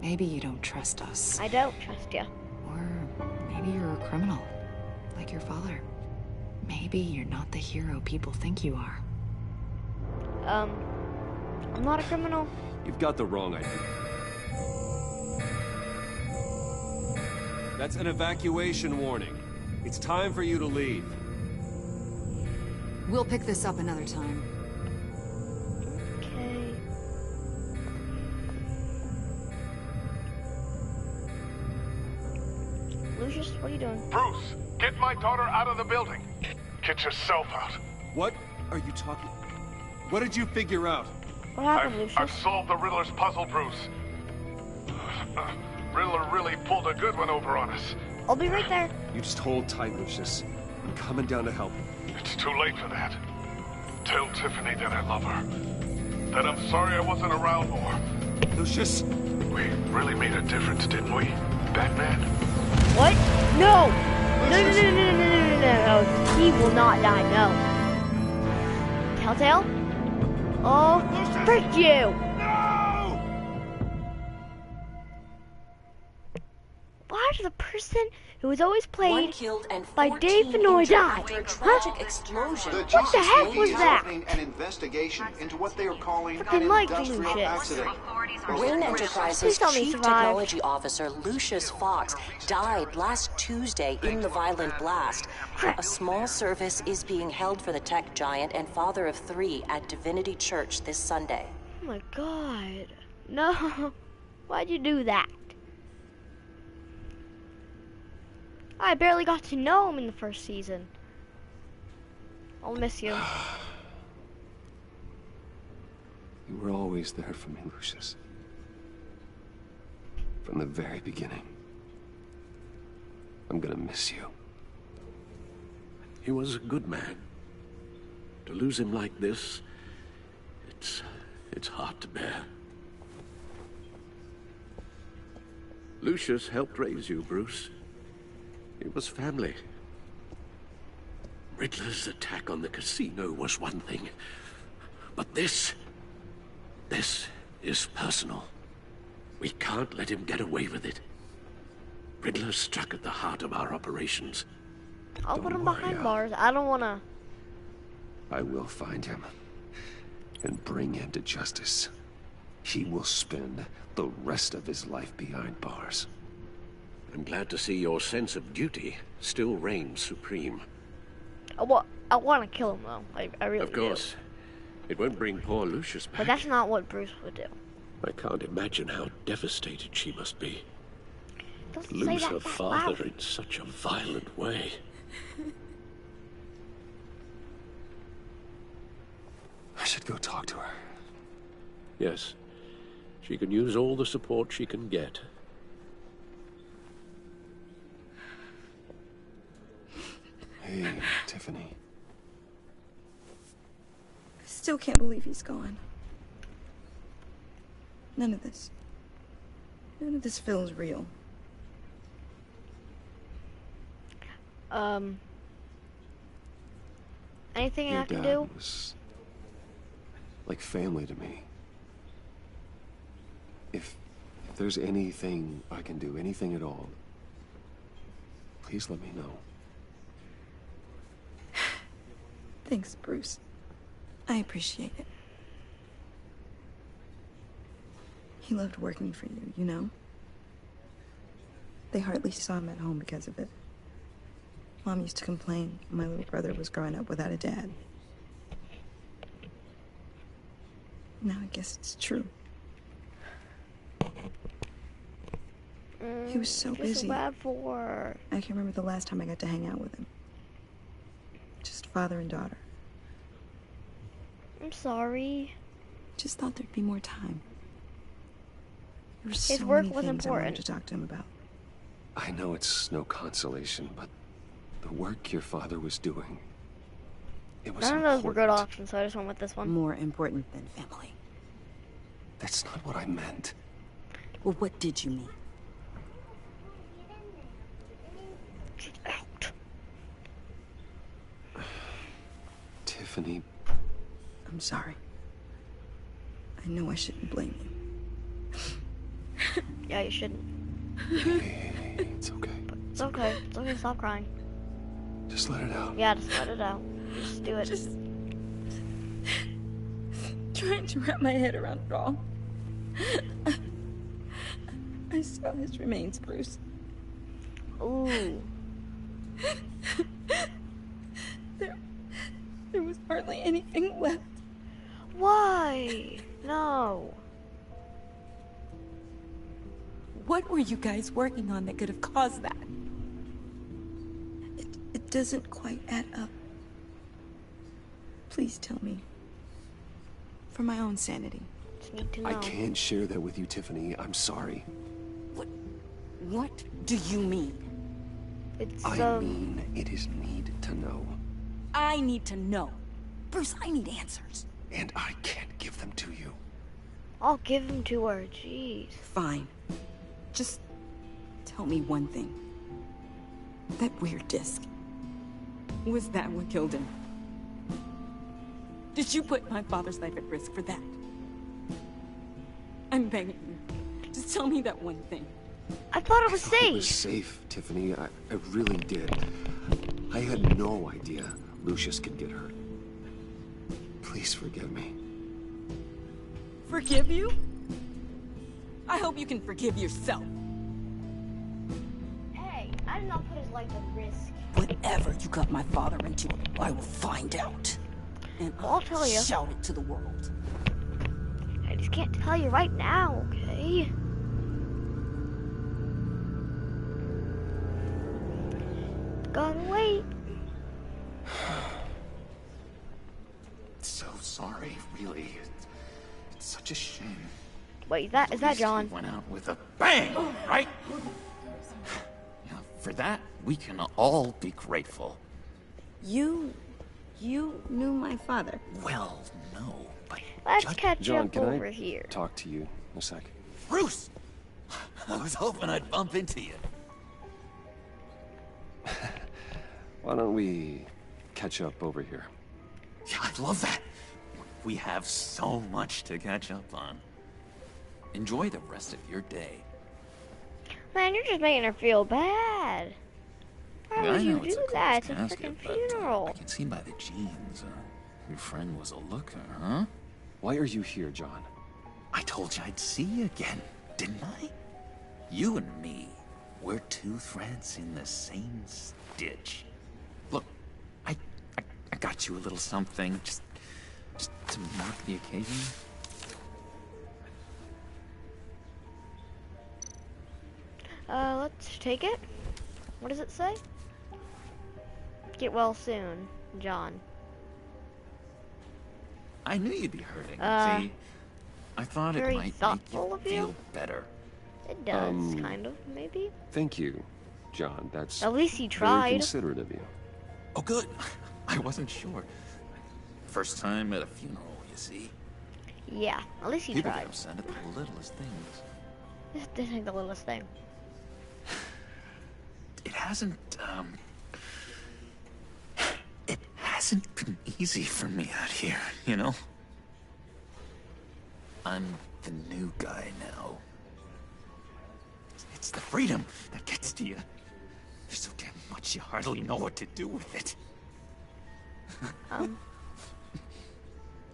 Maybe you don't trust us. I don't trust you. Or maybe you're a criminal, like your father. Maybe you're not the hero people think you are. I'm not a criminal. You've got the wrong idea. That's an evacuation warning. It's time for you to leave. We'll pick this up another time. Okay. Lucius, what are you doing? Bruce, get my daughter out of the building. Get yourself out. What are you talking? What did you figure out? What happened, Lucius? I've solved the Riddler's puzzle, Bruce. Riddler really pulled a good one over on us. I'll be right there. You just hold tight, Lucius. I'm coming down to help. It's too late for that. Tell Tiffany that I love her. That I'm sorry I wasn't around more. Lucius! We really made a difference, didn't we, Batman? What? No! No. He will not die, no. TellTale? Oh, frick you! Why did the person who was always played by Dave Vinoy die? Huh? Explosion. What the heck was that? An investigation into what they are calling Freaking an like industrial Lucius. accident. Wayne Enterprises Chief Technology Officer Lucius Fox died last Tuesday in the violent blast. A small service is being held for the tech giant and father of 3 at Divinity Church this Sunday. Oh my god. No. Why'd you do that? I barely got to know him in the first season. I'll miss you. You were always there for me, Lucius. From the very beginning. I'm gonna miss you. He was a good man. To lose him like this, it's hard to bear. Lucius helped raise you, Bruce. It was family. Riddler's attack on the casino was one thing. But this is personal. We can't let him get away with it. Riddler struck at the heart of our operations. I'll put him behind bars. I don't wanna. I will find him and bring him to justice. He will spend the rest of his life behind bars. I'm glad to see your sense of duty still reigns supreme. I want to kill him though. I really Of course. It won't bring poor Lucius back. But that's not what Bruce would do. I can't imagine how devastated she must be. Don't Lose say her that father loud. in such a violent way. should go talk to her. Yes. She can use all the support she can get. Hey, Tiffany. I still can't believe he's gone. None of this feels real. Anything Your I can dad do? was like family to me. If there's anything I can do, anything at all, please let me know. Thanks, Bruce. I appreciate it. He loved working for you, you know? They hardly saw him at home because of it. Mom used to complain my little brother was growing up without a dad. Now I guess it's true. He was so busy. Bad for. I can't remember the last time I got to hang out with him. Just father and daughter. I'm sorry. Just thought there'd be more time. There were His so work many was things I wanted important. to talk to him about. I know it's no consolation, but the work your father was doing, it was None of those were good important. options, so I just went with this one. More important than family. That's not what I meant. Well, what did you mean? Get out. Tiffany, I'm sorry. I know I shouldn't blame you. Yeah, you shouldn't. hey, it's okay. It's okay. It's okay. Stop crying. Just let it out. Yeah, just let it out. Just do it. Just trying to wrap my head around it all. I saw his remains, Bruce. Ooh. There was hardly anything left. Why? No. What were you guys working on that could have caused that? It doesn't quite add up. Please tell me. For my own sanity. Just need to know. I can't share that with you, Tiffany. I'm sorry. What do you mean? It's I mean, it is need to know. I need to know. Bruce, I need answers. And I can't give them to you. I'll give him to her. Jeez. Fine. Just tell me one thing. That weird disc. Was that what killed him? Did you put my father's life at risk for that? I'm begging you. Just tell me that one thing. I thought it was safe. It was safe. safe, Tiffany. I really did. I had no idea Lucius could get hurt. Please forgive me. Forgive you? I hope you can forgive yourself. Hey, I did not put his life at risk. Whatever you got my father into, I will find out. And I'll tell you. Shout it to the world. I just can't tell you right now, okay? Gotta wait. So sorry, really. It's such a shame. Wait, is that At least John? he went out with a bang, right? Yeah, for that, we can all be grateful. You knew my father. Well, no, but Let's catch John, up can over I here. talk to you in a sec? Bruce! I was hoping I'd bump into you. Why don't we catch up over here? Yeah, I'd love that. We have so much to catch up on. Enjoy the rest of your day. Man, you're just making her feel bad. Why Yeah, would I you know it's do a that? closed It's a casket, freaking but, funeral. I can see by the jeans. Your friend was a looker, huh? Why are you here, John? I told you I'd see you again, didn't I? You and me, we're two threads in the same stitch. Look, I got you a little something, just to mark the occasion. Let's take it. What does it say? Get well soon, John. I knew you'd be hurting. See, I thought it very might make thoughtful you of you. feel better. It does, kind of, maybe. Thank you, John. That's At least he very tried. considerate of you. Oh, good. I wasn't sure. First time at a funeral, you see. Yeah, at least he People tried. get upset at the littlest things. This ain't the littlest thing. It hasn't been easy for me out here, you know? I'm the new guy now. It's the freedom that gets to you. There's so damn much you hardly know what to do with it.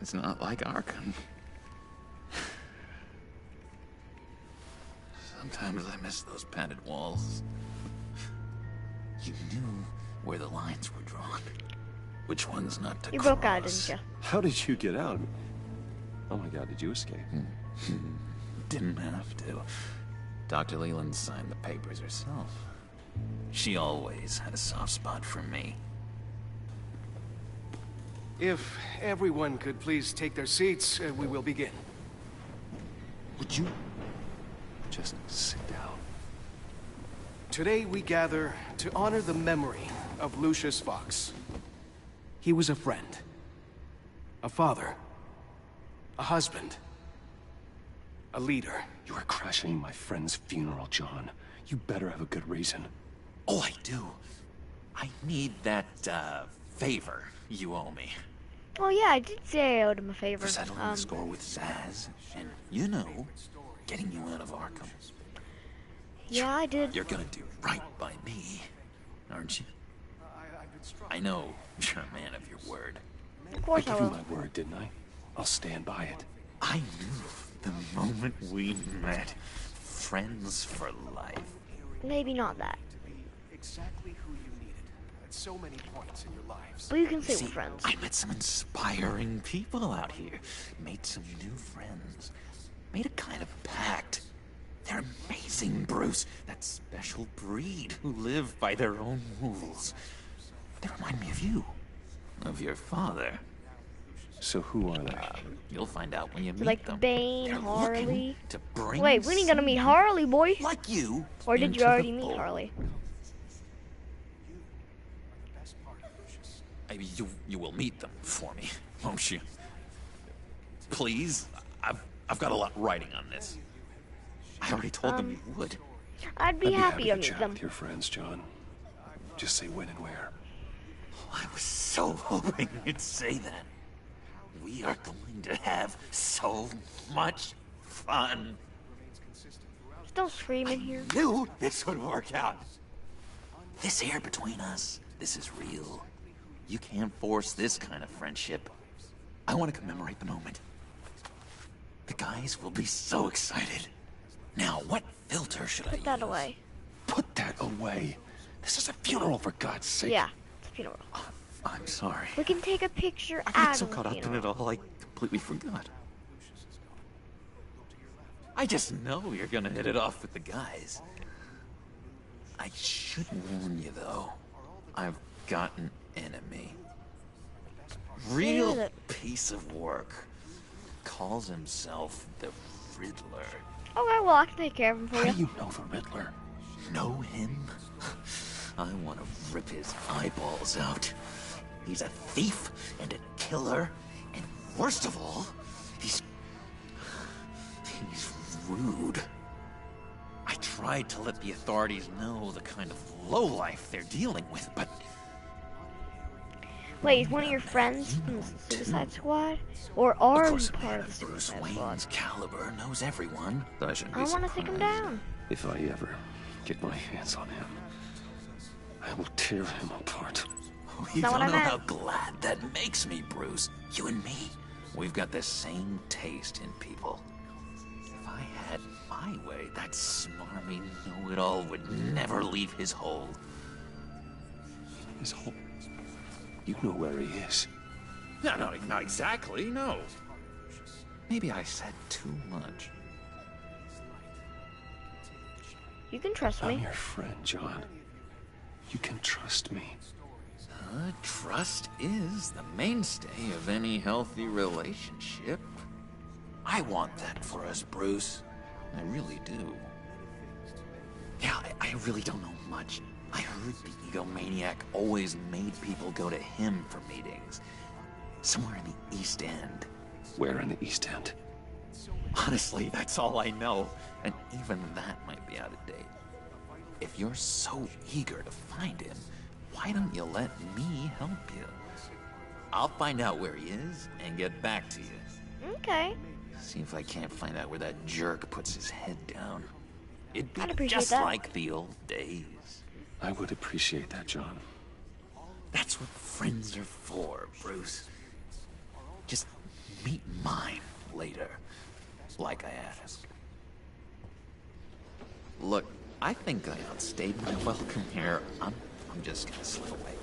It's not like Arkham. Sometimes I miss those padded walls. You knew where the lines were drawn. Which ones not to You cross. broke out, didn't you? How did you get out? Oh my god, did you escape? Didn't have to. Dr. Leland signed the papers herself. She always had a soft spot for me. If everyone could please take their seats, we will begin. Would you just sit down? Today we gather to honor the memory of Lucius Fox. He was a friend, a father, a husband, a leader. You are crashing my friend's funeral, John. You better have a good reason. Oh, I do. I need that, favor you owe me. Oh yeah, I did say I owed him a favor. For settling the score with Zaz, and, you know, getting you out of Arkham. Yeah, I did. You're gonna do right by me, aren't you? I know you're a man of your word. Of course I gave you will. my word, didn't I? I'll stand by it. I knew the moment we met. Friends for life. Maybe not that. Exactly who you needed at so many points in your lives. But you can say See, we're friends. I met some inspiring people out here. Made some new friends. Made a kind of pact. They're amazing, Bruce. That special breed who live by their own rules. They remind me of you. Of your father. So who are they? You'll find out when you meet Like them. Bane, They're Harley. looking to bring Wait, when are you gonna meet Harley, boy? like you. Or did into you already the meet fold. Harley? Maybe you will meet them for me, won't you? Please, I've got a lot writing on this. I already told them you would. I'd be happy to meet chat them. with your friends, John. Just say when and where. I was so hoping you'd say that. We are going to have so much fun. Still screaming here. Knew this would work out. This air between us, this is real. You can't force this kind of friendship. I want to commemorate the moment. The guys will be so excited. Now, what filter should I use? Put that away. Put that away. This is a funeral, for God's sake. Yeah, it's a funeral. I'm sorry. We can take a picture I out got so of the caught up in funeral. it all, I completely forgot. I just know you're gonna hit it off with the guys. I should warn you, though. I've got an enemy. Real piece of work. Calls himself the Riddler. Okay, well I can take care of him for How you. do you know the Riddler? Know him? I want to rip his eyeballs out. He's a thief and a killer, and worst of all, he's rude. I tried to let the authorities know the kind of lowlife they're dealing with, but Wait, is one of your friends from the Suicide Squad? Or are you course, part of the Bruce Suicide Wayne's Squad? caliber knows everyone. I shouldn't be I want to take him surprised. down. If I ever get my hands on him, I will tear him apart. You Not don't what I know how meant. glad that makes me, Bruce. You and me, we've got the same taste in people. If I had my way, that smarmy know-it-all would never leave his hole. His hole? You know where he is. No, not exactly, no. Maybe I said too much. You can trust I'm me. your friend, John. You can trust me. Trust is the mainstay of any healthy relationship. I want that for us, Bruce. I really do. Yeah, I really don't know much. I heard the egomaniac always made people go to him for meetings. Somewhere in the East End. Where in the East End? Honestly, that's all I know. And even that might be out of date. If you're so eager to find him, why don't you let me help you? I'll find out where he is and get back to you. Okay. See if I can't find out where that jerk puts his head down. It'd I'd be appreciate just that. like the old days. I would appreciate that, John. That's what friends are for, Bruce. Just meet mine later, like I asked. Look, I think I outstayed my welcome here. I'm just gonna slip away.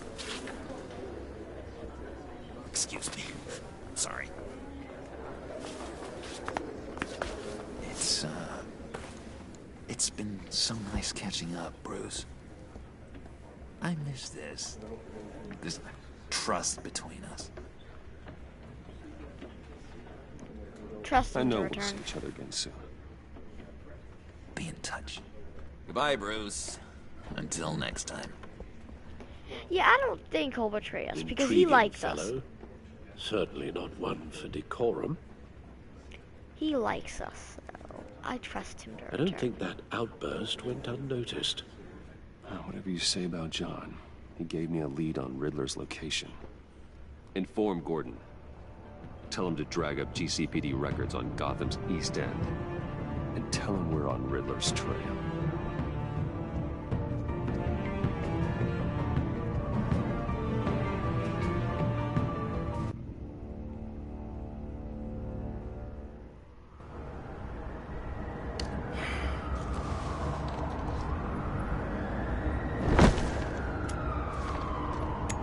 Excuse me. Sorry. It's been so nice catching up, Bruce. I miss this trust between us. Trust I him to know we'll return. see each other again soon. Be in touch. Goodbye, Bruce. Until next time. Yeah, I don't think he'll betray us because he likes us. Fellow. Certainly not one for decorum. He likes us, though. I trust him to I return. don't think that outburst went unnoticed. Whatever you say about John, he gave me a lead on Riddler's location. Inform Gordon. Tell him to drag up GCPD records on Gotham's East End. And tell him we're on Riddler's trail.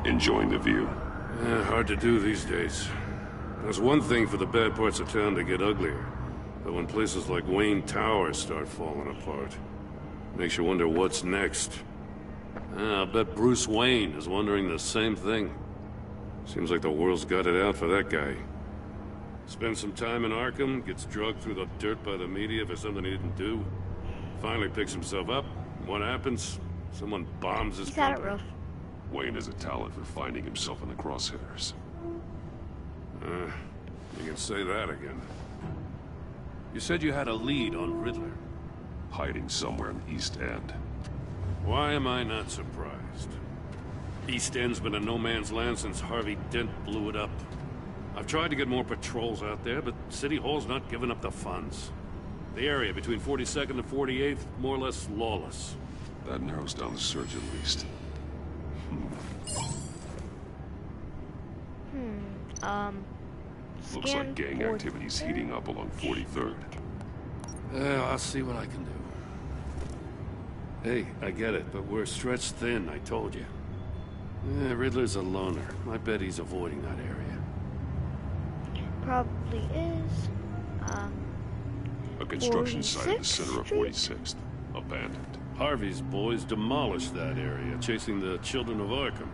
Enjoying the view? Hard to do these days. There's one thing for the bad parts of town to get uglier, but when places like Wayne Tower start falling apart, makes you wonder what's next. I'll bet Bruce Wayne is wondering the same thing. Seems like the world's got it out for that guy. Spends some time in Arkham, gets drugged through the dirt by the media for something he didn't do. Finally picks himself up. What happens? Someone bombs his He's had it company. rough. Wayne has a talent for finding himself in the crosshairs. You can say that again. You said you had a lead on Riddler. Hiding somewhere in the East End. Why am I not surprised? East End's been a no-man's land since Harvey Dent blew it up. I've tried to get more patrols out there, but City Hall's not giving up the funds. The area between 42nd and 48th, more or less lawless. That narrows down the search at least. Looks like gang activity's heating up along 43rd. I'll see what I can do. Hey, I get it, but we're stretched thin, I told you. Riddler's a loner. I bet he's avoiding that area. Probably is. A construction site in the center of 46th. Abandoned. Harvey's boys demolished that area, chasing the children of Arkham.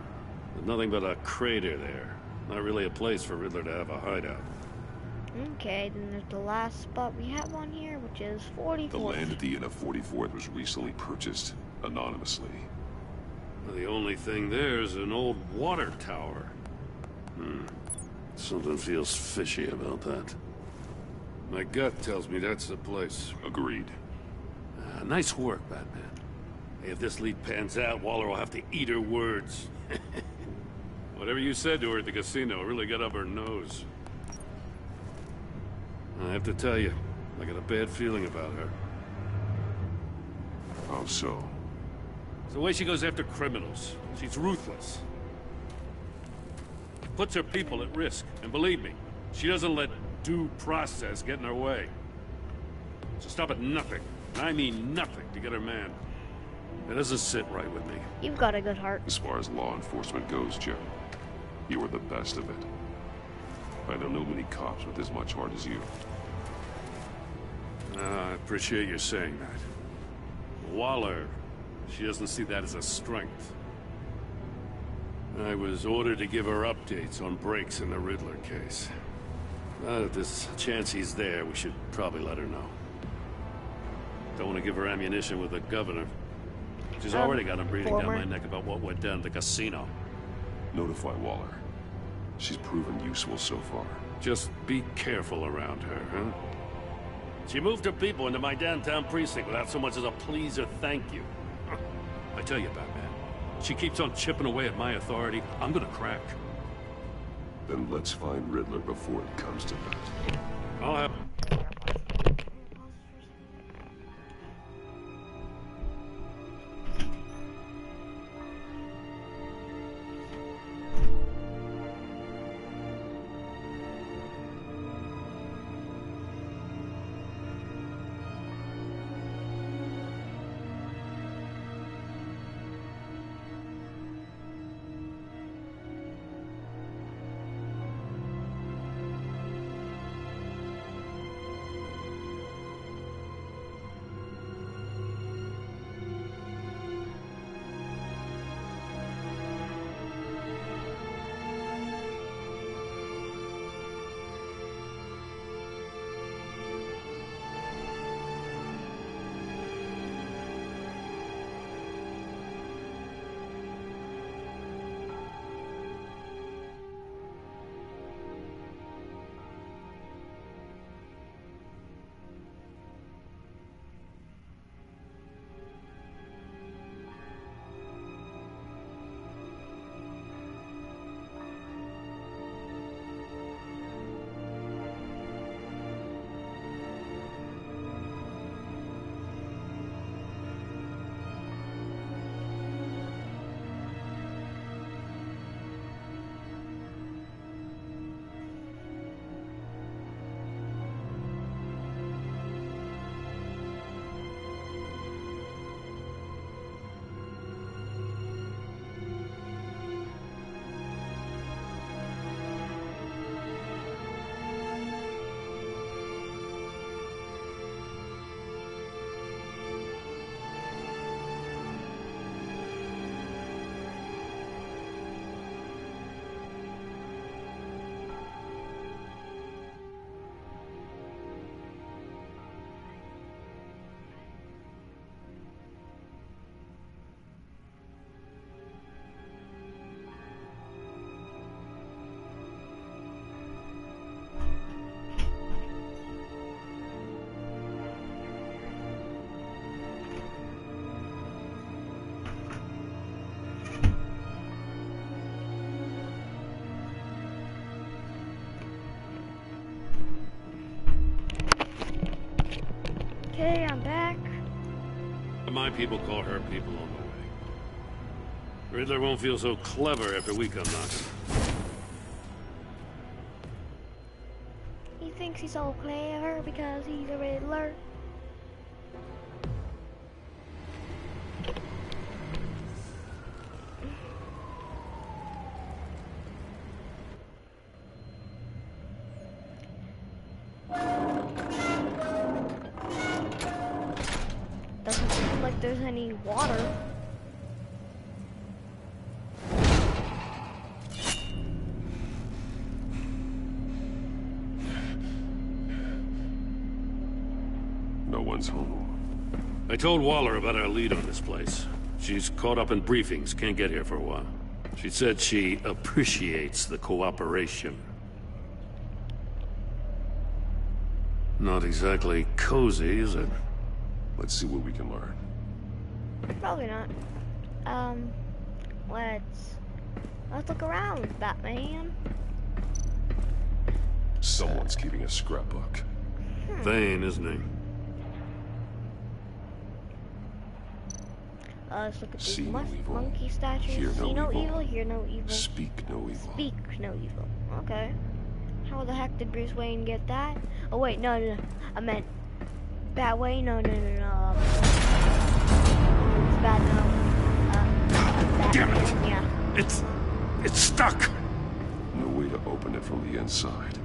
There's nothing but a crater there. Not really a place for Riddler to have a hideout. Okay, then there's the last spot we have on here, which is 44th. The land at the end of 44th was recently purchased, anonymously. The only thing there is an old water tower. Something feels fishy about that. My gut tells me that's the place. Agreed. Nice work, Batman. Hey, if this lead pans out, Waller will have to eat her words. Whatever you said to her at the casino really got up her nose. I have to tell you, I got a bad feeling about her. How so? It's the way she goes after criminals. She's ruthless. Puts her people at risk. And believe me, she doesn't let due process get in her way. She'll stop at nothing, and I mean nothing, to get her man. It doesn't sit right with me. You've got a good heart. As far as law enforcement goes, Joe, you are the best of it. I don't know many cops with as much heart as you. I appreciate you saying that. Waller, she doesn't see that as a strength. I was ordered to give her updates on breaks in the Riddler case. If there's a chance he's there, we should probably let her know. Don't want to give her ammunition with the governor. She's already got him breathing down my neck about what went down at the casino. Notify Waller. She's proven useful so far. Just be careful around her, huh? She moved her people into my downtown precinct without so much as a please or thank you. I tell you, Batman, she keeps on chipping away at my authority, I'm gonna crack. Then let's find Riddler before it comes to that. I'll have... Okay, I'm back. My people call her people on the way. Riddler won't feel so clever after we come knocking. He thinks he's so clever because he's a Riddler. Doesn't seem like there's any water. No one's home. I told Waller about our lead on this place. She's caught up in briefings, can't get here for a while. She said she appreciates the cooperation. Not exactly cozy, is it? Let's see what we can learn. Probably not. Let's look around, Batman. Someone's keeping a scrapbook. Vain, isn't he? Let's look at these See no evil. monkey statues. Hear See no no evil. evil, hear no evil. Speak no evil. Speak no evil. Okay. How the heck did Bruce Wayne get that? Oh wait, no. I meant Batway. No. It's bad no. Damn it! Yeah. It's stuck! No way to open it from the inside.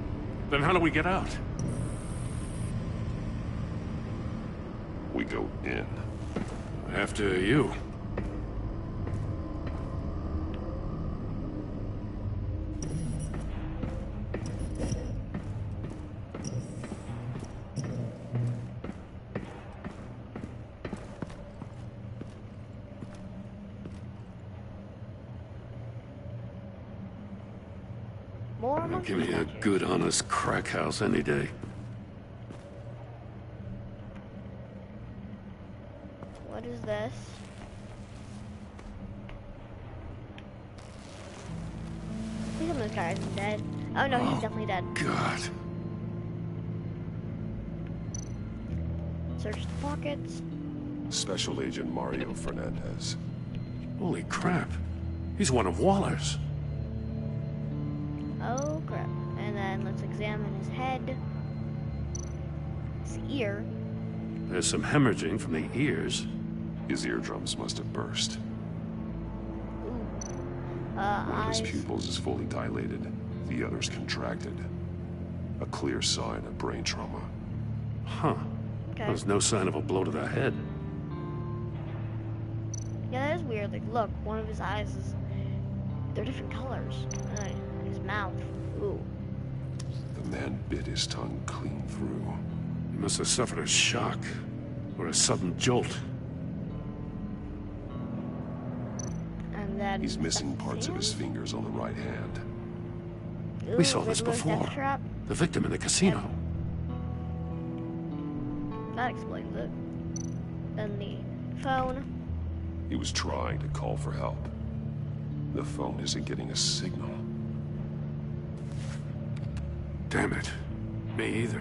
Then how do we get out? We go in. After you. More monkey Give me a statues. good, honest crack house any day. What is this? I think some of this guy is dead. Oh no, he's definitely dead. God. Search the pockets. Special Agent Mario Fernandez. Holy crap. He's one of Waller's. Oh crap. And then let's examine his head. His ear. There's some hemorrhaging from the ears. His eardrums must have burst. One of his Eyes. pupils is fully dilated. The other's contracted. A clear sign of brain trauma. Huh. Okay. There's no sign of a blow to the head. Yeah, that is weird. Like, look, one of his eyes is... They're different colors. His mouth. Ooh. The man bit his tongue clean through. He must have suffered a shock. Or a sudden jolt. And then... He's missing parts of his fingers on the right hand. Ooh, We saw this Riddler's before. death trap. The victim in the casino. That explains it. Then the phone. He was trying to call for help. The phone isn't getting a signal. Damn it. Me either.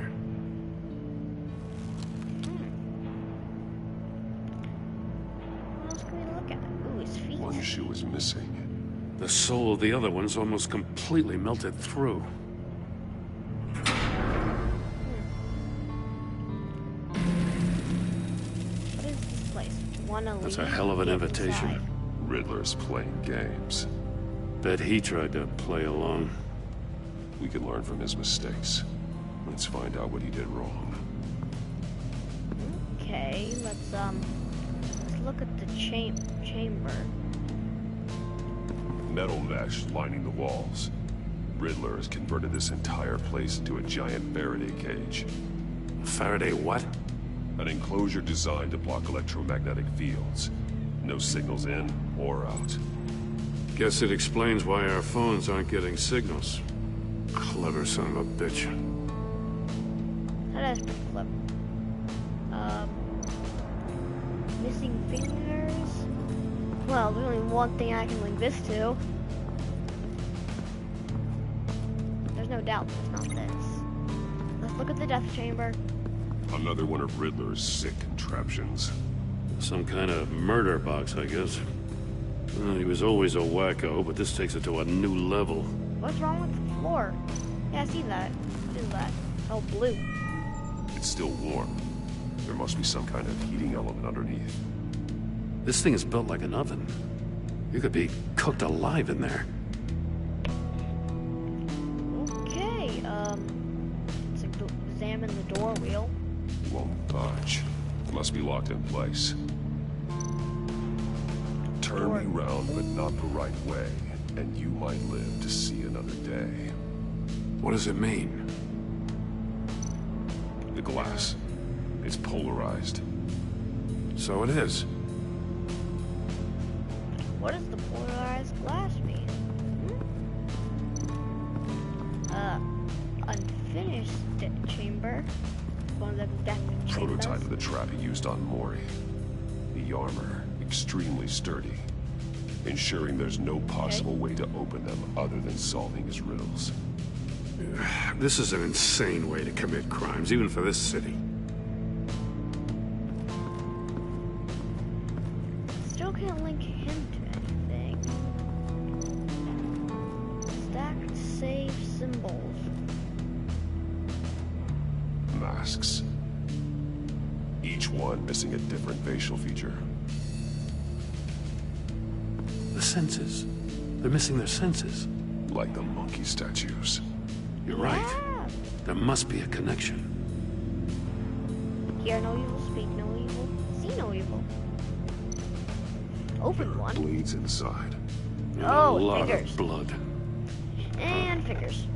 What else can we look at? Ooh, his feet. One shoe is missing. The soul of the other one's almost completely melted through. What is this place? Wanna That's leave? a hell of an Get invitation. inside. Riddler's playing games. Bet he tried to play along. We can learn from his mistakes. Let's find out what he did wrong. Okay, let's look at the chamber. Metal mesh lining the walls. Riddler has converted this entire place into a giant Faraday cage. Faraday what? An enclosure designed to block electromagnetic fields. No signals in or out. Guess it explains why our phones aren't getting signals. Clever son of a bitch. That is pretty clever. Missing fingers? Well, there's only one thing I can link this to. There's no doubt that it's not this. Let's look at the death chamber. Another one of Riddler's sick contraptions. Some kind of murder box, I guess. Well, he was always a wacko, but this takes it to a new level. What's wrong with the floor? Yeah, I see that. What is that? Oh, blue. It's still warm. There must be some kind of heating element underneath. This thing is built like an oven. You could be cooked alive in there. Okay, let's examine the door wheel. Won't budge. Must be locked in place. Turn me round, but not the right way, and you might live to see another day. What does it mean? The glass. It's polarized. So it is. What does the polarized glass mean? Unfinished chamber. One of them death Prototype chambers. of the trap he used on Mori. The armor, extremely sturdy, ensuring there's no possible way to open them other than solving his riddles. This is an insane way to commit crimes, even for this city. Still can't link him to anything. Stacked save symbols. Masks. Each one missing a different facial feature. The senses. They're missing their senses. Like the monkey statues. You're right. There must be a connection. Hear no evil, speak no evil, see no evil. Open one. Bleeds inside. And Oh, a lot fingers. of blood. And fingers.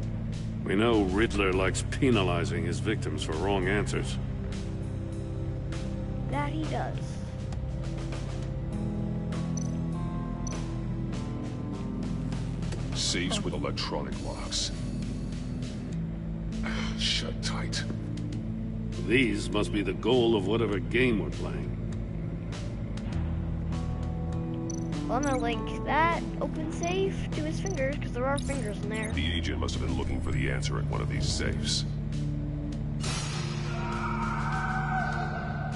We know Riddler likes penalizing his victims for wrong answers. That he does. Safes with electronic locks. Shut tight. These must be the goal of whatever game we're playing. Well, I'm gonna link that open safe to his fingers, because there are fingers in there. The agent must have been looking for the answer in one of these safes.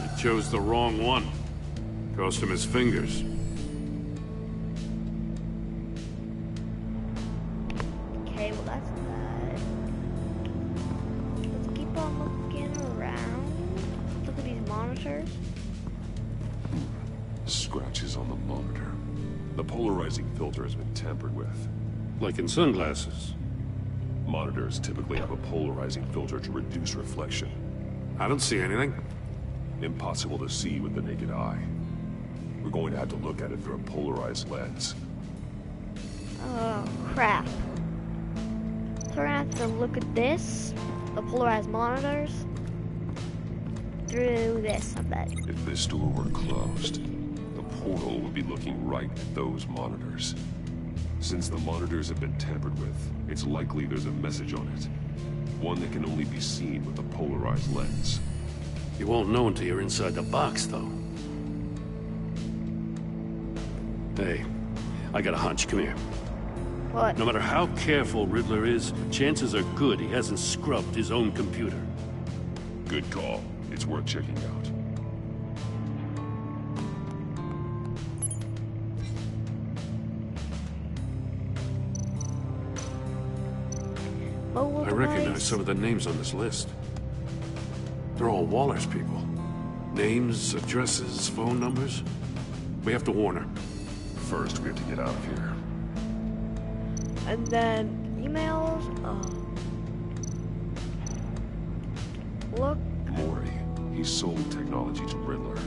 He chose the wrong one. Cost him his fingers. Okay, well that's that. Let's keep on looking around. Look at these monitors. Scratches on the monitor. The polarizing filter has been tampered with. Like in sunglasses. Monitors typically have a polarizing filter to reduce reflection. I don't see anything. Impossible to see with the naked eye. We're going to have to look at it through a polarized lens. Oh, crap. So we're gonna have to look at this, the polarized monitors, through this, I bet. If this door were closed, the portal would be looking right at those monitors. Since the monitors have been tampered with, it's likely there's a message on it. One that can only be seen with a polarized lens. You won't know until you're inside the box, though. Hey, I got a hunch. Come here. What? No matter how careful Riddler is, chances are good he hasn't scrubbed his own computer. Good call. It's worth checking out. Mobile I recognize device. some of the names on this list. They're all Waller's people. Names, addresses, phone numbers. We have to warn her. First, we have to get out of here. And then emails. Look. Mori. He sold technology to Riddler.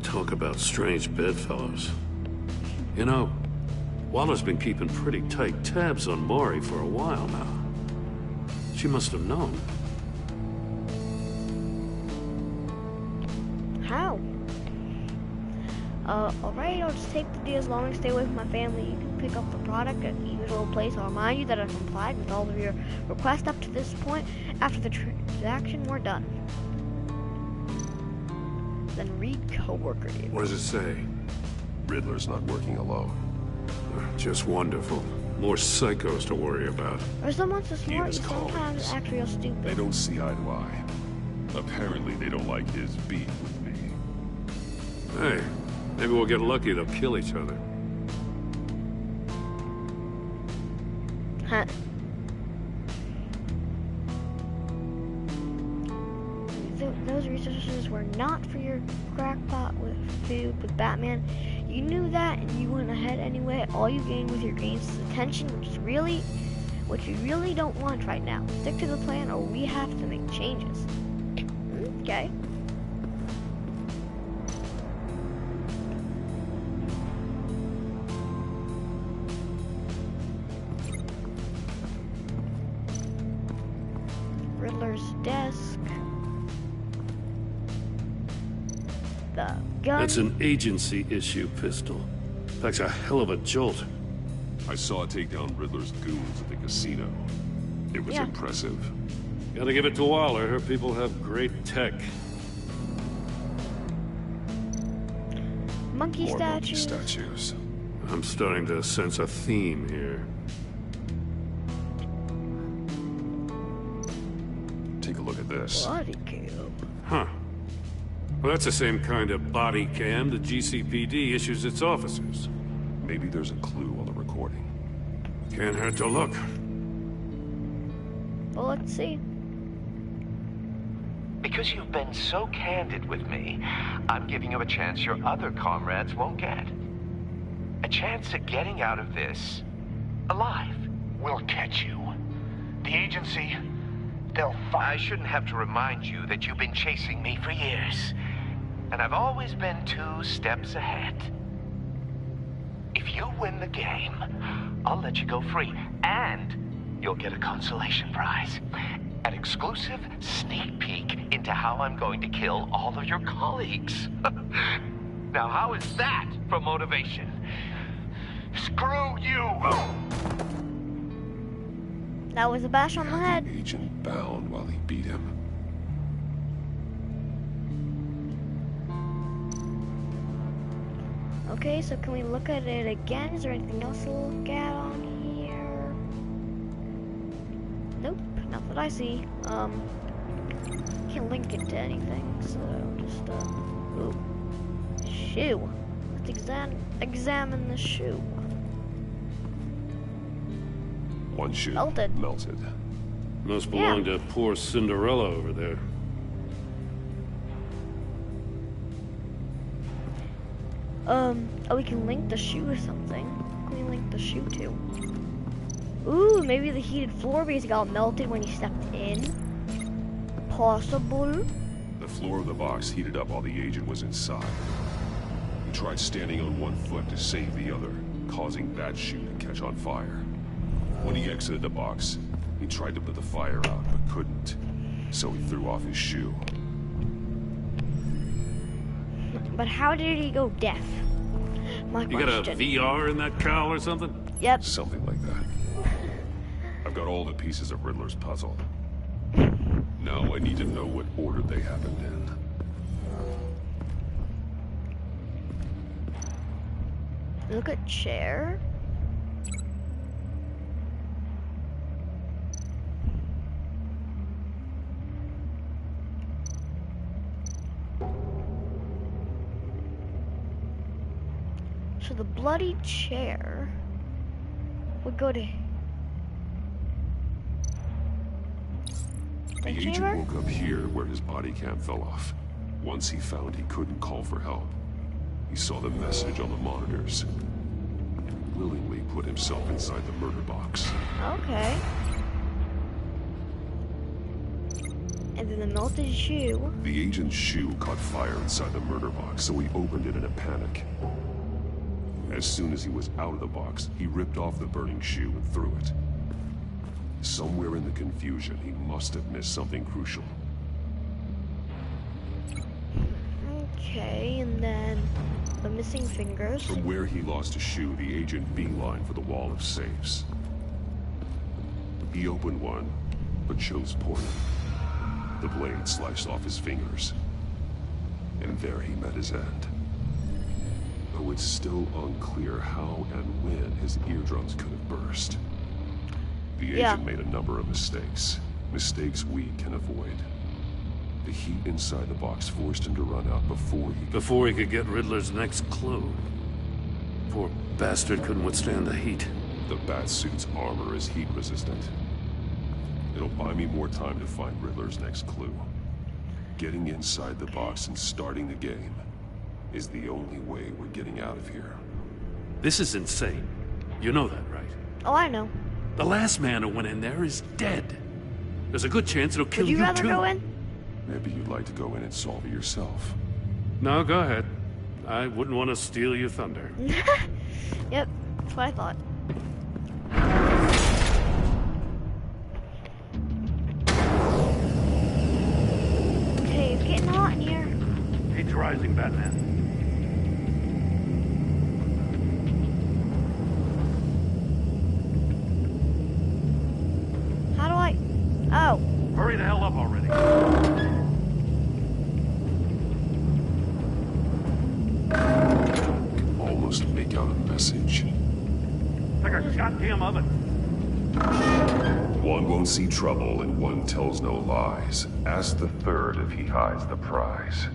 Talk about strange bedfellows. You know, Waller's been keeping pretty tight tabs on Mori for a while now. She must have known. How? Alright, I'll just take the deal as long as stay away from my family. You can pick up the product at the usual place. I'll remind you that I've complied with all of your requests up to this point. After the transaction, we're done. Then read coworker. What does it say? Riddler's not working alone. Just wonderful. More psychos to worry about. Or someone so smart you sometimes act real stupid. They don't see eye to eye. Apparently they don't like his beef with me. Hey, maybe we'll get lucky. They'll kill each other. Huh. Those resources were not for your crackpot with food with Batman. You knew that, and you went ahead anyway. All you gained with your gains is attention, which you really don't want right now. Stick to the plan, or we have to make changes. Okay. Riddler's desk. The gun. That's an agency issue pistol. That's a hell of a jolt. I saw it take down Riddler's goons at the casino. It was impressive. Gotta give it to Waller. Her people have great tech. Monkey More statues. monkey statues. I'm starting to sense a theme here. Take a look at this. Body cam. Huh. Well, that's the same kind of body cam the GCPD issues its officers. Maybe there's a clue on the recording. Can't hurt to look. Well, let's see. Because you've been so candid with me, I'm giving you a chance your other comrades won't get. A chance at getting out of this alive. We'll catch you. The agency, they'll find... I shouldn't have to remind you that you've been chasing me for years. And I've always been 2 steps ahead. If you win the game, I'll let you go free. And you'll get a consolation prize. An exclusive sneak peek into how I'm going to kill all of your colleagues. Now, how is that for motivation? Screw you! That was a bash on the head. The agent bound while he beat him. Okay, so can we look at it again? Is there anything else to look at on here? Nope, not that I see. Can't link it to anything, so just, ooh. Shoe. Let's examine the shoe. One shoe melted. Must belong to poor Cinderella over there. Oh, we can link the shoe to something. What can we link the shoe to? Ooh, maybe the heated floor because it got melted when he stepped in. Possible. The floor of the box heated up while the agent was inside. He tried standing on one foot to save the other, causing that shoe to catch on fire. When he exited the box, he tried to put the fire out, but couldn't. So he threw off his shoe. But how did he go deaf? My question. You got a VR in that cowl or something? Yep. Something like that. I've got all the pieces of Riddler's puzzle. Now I need to know what order they happened in. Look at chair. So the bloody chair would go to the agent woke up here where his body cam fell off. Once he found he couldn't call for help, he saw the message on the monitors and willingly put himself inside the murder box. Okay. And then the melted shoe. The agent's shoe caught fire inside the murder box, so he opened it in a panic. As soon as he was out of the box, he ripped off the burning shoe and threw it. Somewhere in the confusion, he must have missed something crucial. Okay, and then the missing fingers. From where he lost a shoe, the agent beelined for the wall of safes. He opened one, but chose poorly. The blade sliced off his fingers. And there he met his end. Though it's still unclear how and when his eardrums could have burst. The agent made a number of mistakes. Mistakes we can avoid. The heat inside the box forced him to run out before he could get Riddler's next clue. Poor bastard couldn't withstand the heat. The Batsuit's armor is heat resistant. It'll buy me more time to find Riddler's next clue. Getting inside the box and starting the game is the only way we're getting out of here. This is insane. You know that, right? Oh, I know. The last man who went in there is dead. There's a good chance it'll kill you too. Would you rather go in? Maybe you'd like to go in and solve it yourself. No, go ahead. I wouldn't want to steal your thunder. Yep, that's what I thought. Okay, it's getting hot in here. Heat's rising, Batman. How do I... Oh. Hurry the hell up already. Almost make out a message. Like a goddamn oven. One won't see trouble and one tells no lies. Ask the third if he hides the prize.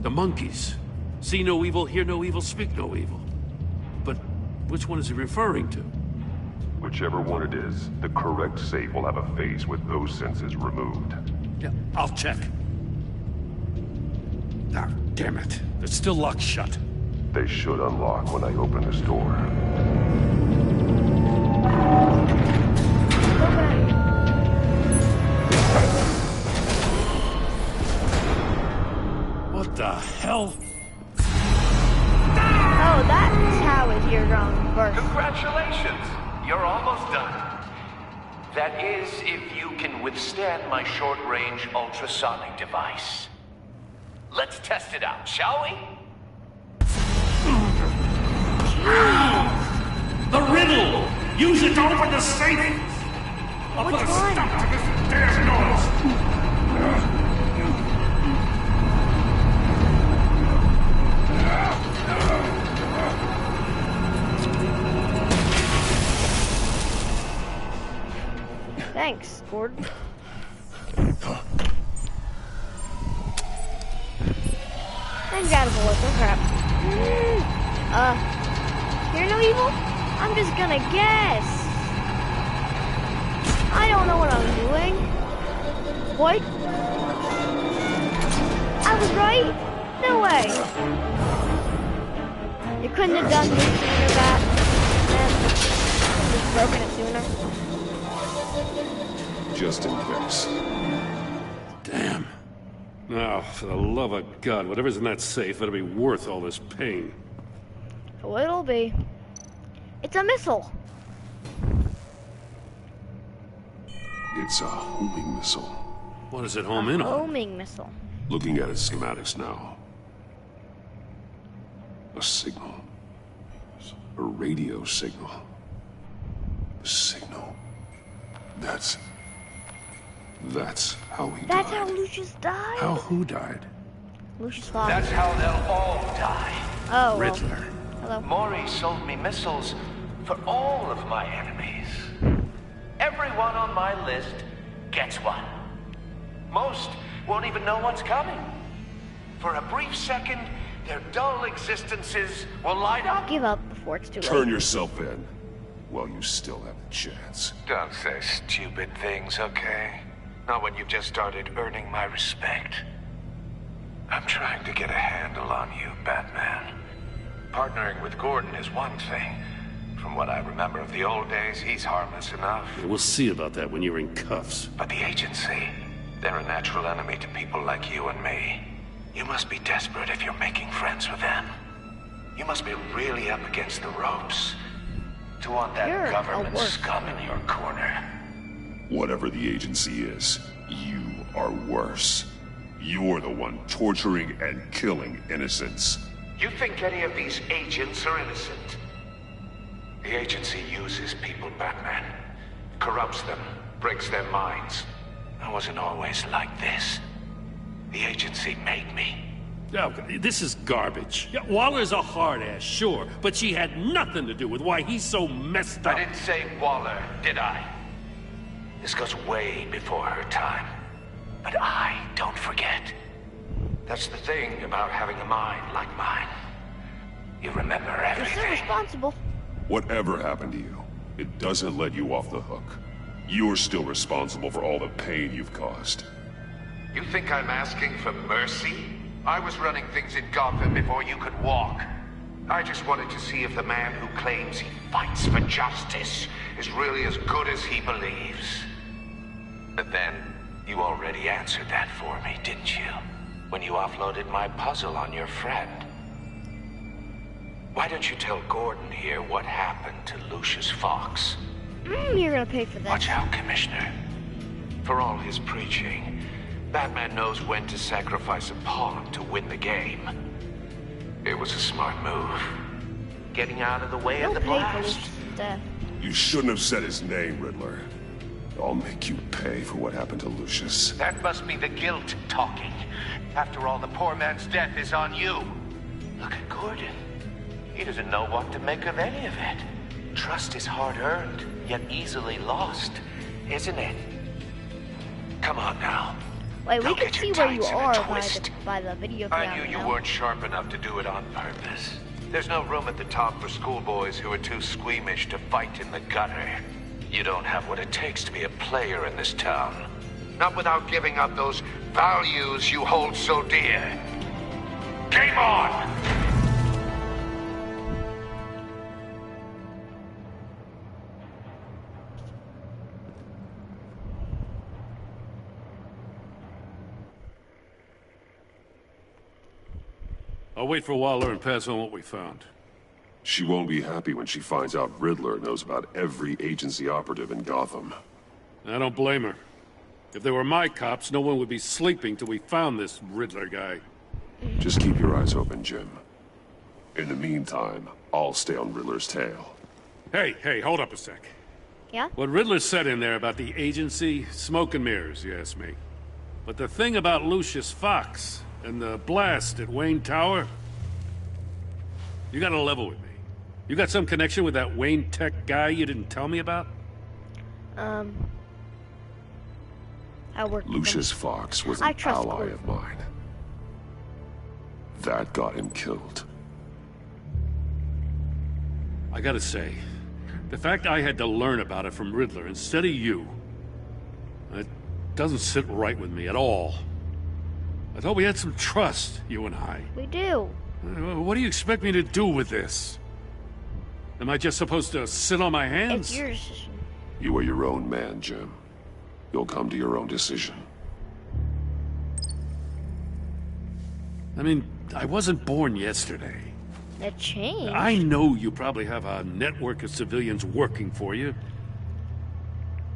The monkeys. See no evil, hear no evil, speak no evil. But which one is he referring to? Whichever one it is, the correct safe will have a phase with those senses removed. Yeah, I'll check. Ah, damn it. They're still locked shut. They should unlock when I open this door. What the hell? Oh, that's how his eardrum burst. Congratulations! You're almost done. That is, if you can withstand my short-range ultrasonic device. Let's test it out, shall we? The riddle! Use it to open the safe! Which one? Thanks, Gordon. Thank God it's a list. Oh crap. You're no evil? I'm just gonna guess. I don't know what I'm doing. What? I was right? No way. You couldn't have done this sooner, Bat. Just broken it sooner. Just in case. Damn. Now, for the love of God, whatever's in that safe better be worth all this pain. So it'll be. It's a missile. It's a homing missile. What does it home in on? Homing missile. Looking at its schematics now. A signal. A radio signal. A signal. That's how he That's died. how Lucius died? How who died? Lucius Fox. That's how they'll all die. Oh, well. Riddler. Hello. Maury sold me missiles for all of my enemies. Everyone on my list gets one. Most won't even know what's coming. For a brief second, their dull existences will light up. Give up before it's too late. Turn yourself in while you still have a chance. Don't say stupid things, okay? Not when you've just started earning my respect. I'm trying to get a handle on you, Batman. Partnering with Gordon is one thing. From what I remember of the old days, he's harmless enough. Yeah, we'll see about that when you're in cuffs. But the agency, they're a natural enemy to people like you and me. You must be desperate if you're making friends with them. You must be really up against the ropes to want that government scum in your corner. Whatever the agency is, you are worse. You're the one torturing and killing innocents. You think any of these agents are innocent? The agency uses people, Batman. Corrupts them, breaks their minds. I wasn't always like this. The agency made me. Oh, this is garbage. Yeah, Waller's a hard-ass, sure, but she had nothing to do with why he's so messed up. I didn't say Waller, did I? This goes way before her time. But I don't forget. That's the thing about having a mind like mine. You remember You're everything. still responsible. Whatever happened to you, it doesn't let you off the hook. You're still responsible for all the pain you've caused. You think I'm asking for mercy? I was running things in Gotham before you could walk. I just wanted to see if the man who claims he fights for justice is really as good as he believes. But then, you already answered that for me, didn't you? When you offloaded my puzzle on your friend. Why don't you tell Gordon here what happened to Lucius Fox? You're gonna pay for that. Watch out, Commissioner. For all his preaching, Batman knows when to sacrifice a pawn to win the game. It was a smart move. Getting out of the way of the blast. You shouldn't have said his name, Riddler. I'll make you pay for what happened to Lucius. That must be the guilt talking. After all, the poor man's death is on you. Look at Gordon. He doesn't know what to make of any of it. Trust is hard-earned, yet easily lost, isn't it? Come on now. Wait, we Don't can get see your where you tights in a are twist. by the video I camera. knew you weren't sharp enough to do it on purpose. There's no room at the top for schoolboys who are too squeamish to fight in the gutter. You don't have what it takes to be a player in this town. Not without giving up those values you hold so dear. Game on! I'll wait for Waller and pass on what we found. She won't be happy when she finds out Riddler knows about every agency operative in Gotham. I don't blame her. If they were my cops, no one would be sleeping till we found this Riddler guy. Just keep your eyes open, Jim. In the meantime, I'll stay on Riddler's tail. Hey, hold up a sec. Yeah? What Riddler said in there about the agency, smoke and mirrors, you ask me. But the thing about Lucius Fox and the blast at Wayne Tower, you gotta level with me. You got some connection with that Wayne Tech guy you didn't tell me about? I work with Lucius him. Fox was I an trust ally Gordon. of mine. That got him killed. I gotta say, the fact I had to learn about it from Riddler instead of you, it doesn't sit right with me at all. I thought we had some trust, you and I. We do. What do you expect me to do with this? Am I just supposed to sit on my hands? It's your decision. You are your own man, Jim. You'll come to your own decision. I mean, I wasn't born yesterday. That changed. I know you probably have a network of civilians working for you.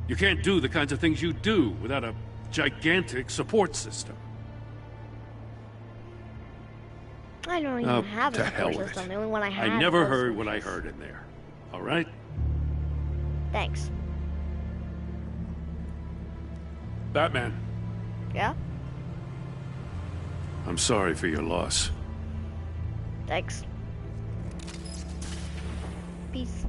You can't do the kinds of things you do without a gigantic support system. I don't even have a support system. The only one I had. I never was heard what I heard in there. All right? Thanks. Batman, Yeah? I'm sorry for your loss. Thanks. Peace.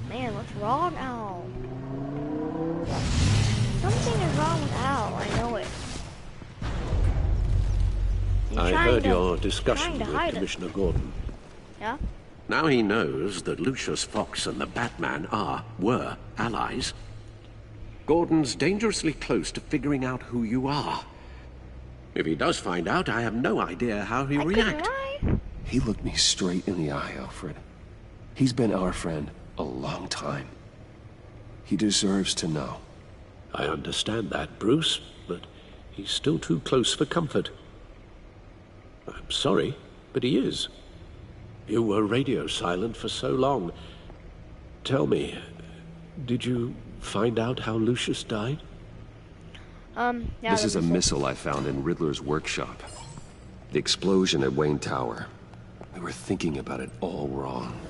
Man, what's wrong, Al? Something is wrong with Al. I know it. He's I trying heard to- your trying discussion to with hide it. Commissioner Gordon. Yeah? Now he knows that Lucius Fox and the Batman were allies. Gordon's dangerously close to figuring out who you are. If he does find out, I have no idea how he'll react. He looked me straight in the eye, Alfred. He's been our friend a long time. He deserves to know. I understand that, Bruce, but he's still too close for comfort. I'm sorry, but he is. You were radio silent for so long. Tell me, did you find out how Lucius died? Yeah, This is a missile. missile I found in Riddler's workshop. The explosion at Wayne Tower. We were thinking about it all wrong.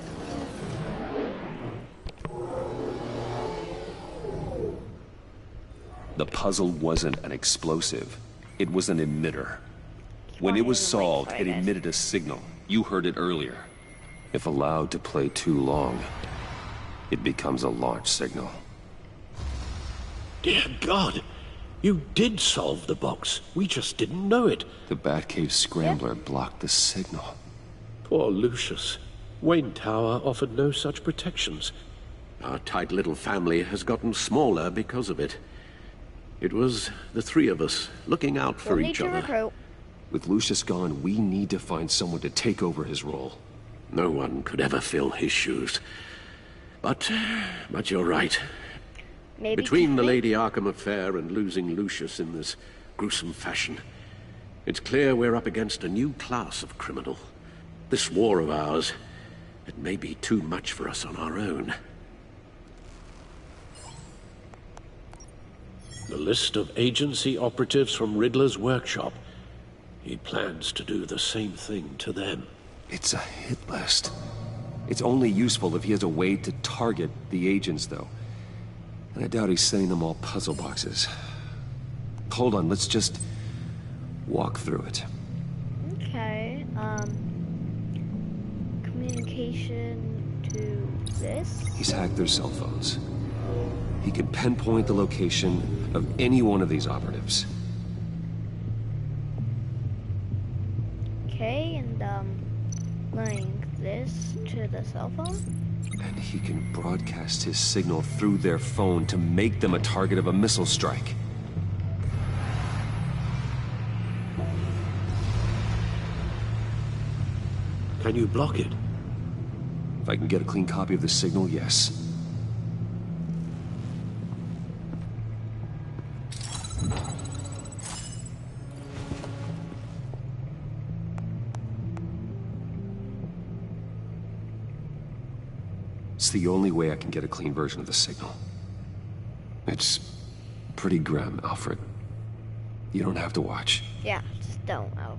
The puzzle wasn't an explosive. It was an emitter. When it was solved, it emitted a signal. You heard it earlier. If allowed to play too long, it becomes a launch signal. Dear God, you did solve the box. We just didn't know it. The Batcave scrambler blocked the signal. Poor Lucius. Wayne Tower offered no such protections. Our tight little family has gotten smaller because of it. It was the three of us looking out for each other. With Lucius gone, we need to find someone to take over his role. No one could ever fill his shoes. But you're right. Maybe Between the Lady Arkham affair and losing Lucius in this gruesome fashion, it's clear we're up against a new class of criminal. This war of ours, it may be too much for us on our own. The list of agency operatives from Riddler's workshop. He plans to do the same thing to them. It's a hit list. It's only useful if he has a way to target the agents, though. And I doubt he's sending them all puzzle boxes. Hold on, let's just walk through it. Okay, communication to this. He's hacked their cell phones. He can pinpoint the location of any one of these operatives. Okay, and link this to the cell phone. And he can broadcast his signal through their phone to make them a target of a missile strike. Can you block it? If I can get a clean copy of the signal, yes. It's the only way I can get a clean version of the signal. It's pretty grim, Alfred. You don't have to watch. Yeah, just don't. Oh.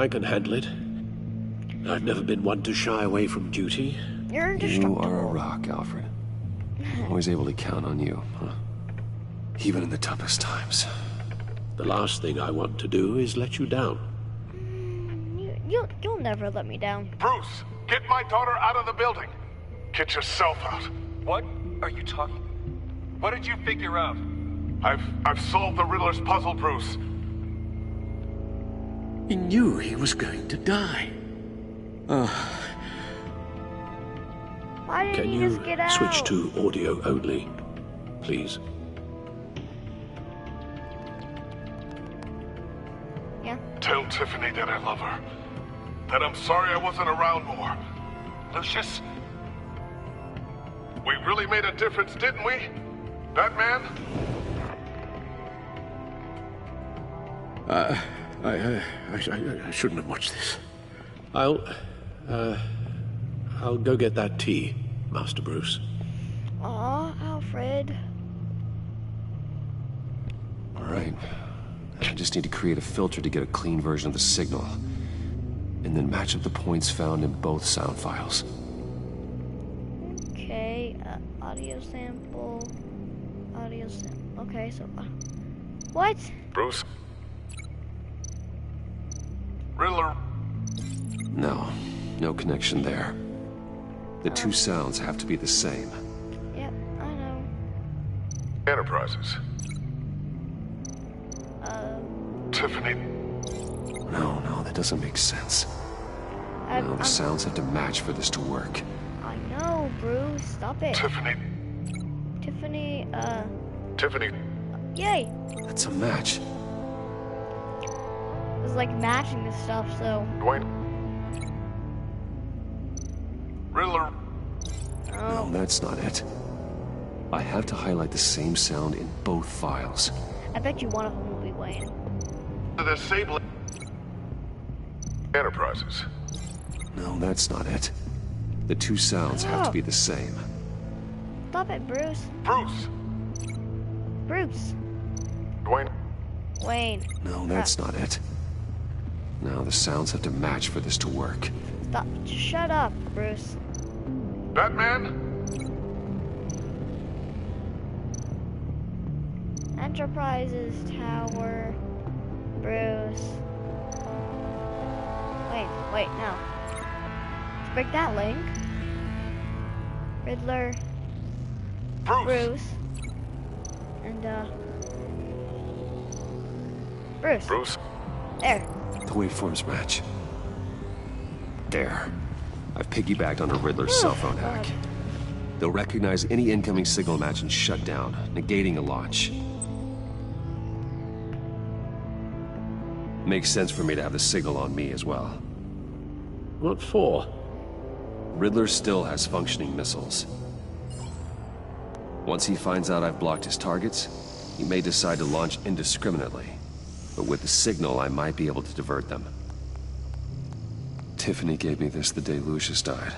I can handle it. I've never been one to shy away from duty. You're You indestructible. are a rock, Alfred. Always able to count on you, huh? Even in the toughest times. The last thing I want to do is let you down. You'll never let me down. Bruce, get my daughter out of the building. Get yourself out. What are you talking? What did you figure out? I've solved the Riddler's puzzle, Bruce. He knew he was going to die. Why didn't Can you you just get out? switch to audio only, please? Yeah. Tell Tiffany that I love her. That I'm sorry I wasn't around more. Lucius, we really made a difference, didn't we? Batman? I shouldn't have watched this. I'll go get that tea, Master Bruce. Aw, Alfred. All right. I just need to create a filter to get a clean version of the signal. And then match up the points found in both sound files. Okay, audio sample. Audio sample. Okay, so... what? Bruce? Riddler? No connection there. The two sounds have to be the same. Yep, I know. Enterprises. Tiffany. No, that doesn't make sense. No, the sounds have to match for this to work. I know, Bruce. Stop it. Tiffany. Tiffany, Tiffany. Yay! That's a match. It was like matching this stuff, so... Dwayne. Riddler. No, that's not it. I have to highlight the same sound in both files. I bet you one of them will be Wayne. The disabling Enterprises. No, that's not it. The two sounds have to be the same. Stop it, Bruce. Bruce. Bruce. Dwayne. Wayne. No, that's not it. No, the sounds have to match for this to work. Stop. Just shut up, Bruce. Batman? Enterprises Tower. Bruce. Wait, no. Let's break that link. Riddler. Bruce. And, Bruce. Bruce. There. The waveforms match. There. I've piggybacked onto Riddler's cell phone hack. They'll recognize any incoming signal match and shut down, negating a launch. Makes sense for me to have the signal on me as well. What for? Riddler still has functioning missiles. Once he finds out I've blocked his targets, he may decide to launch indiscriminately. But with the signal, I might be able to divert them. Tiffany gave me this the day Lucius died.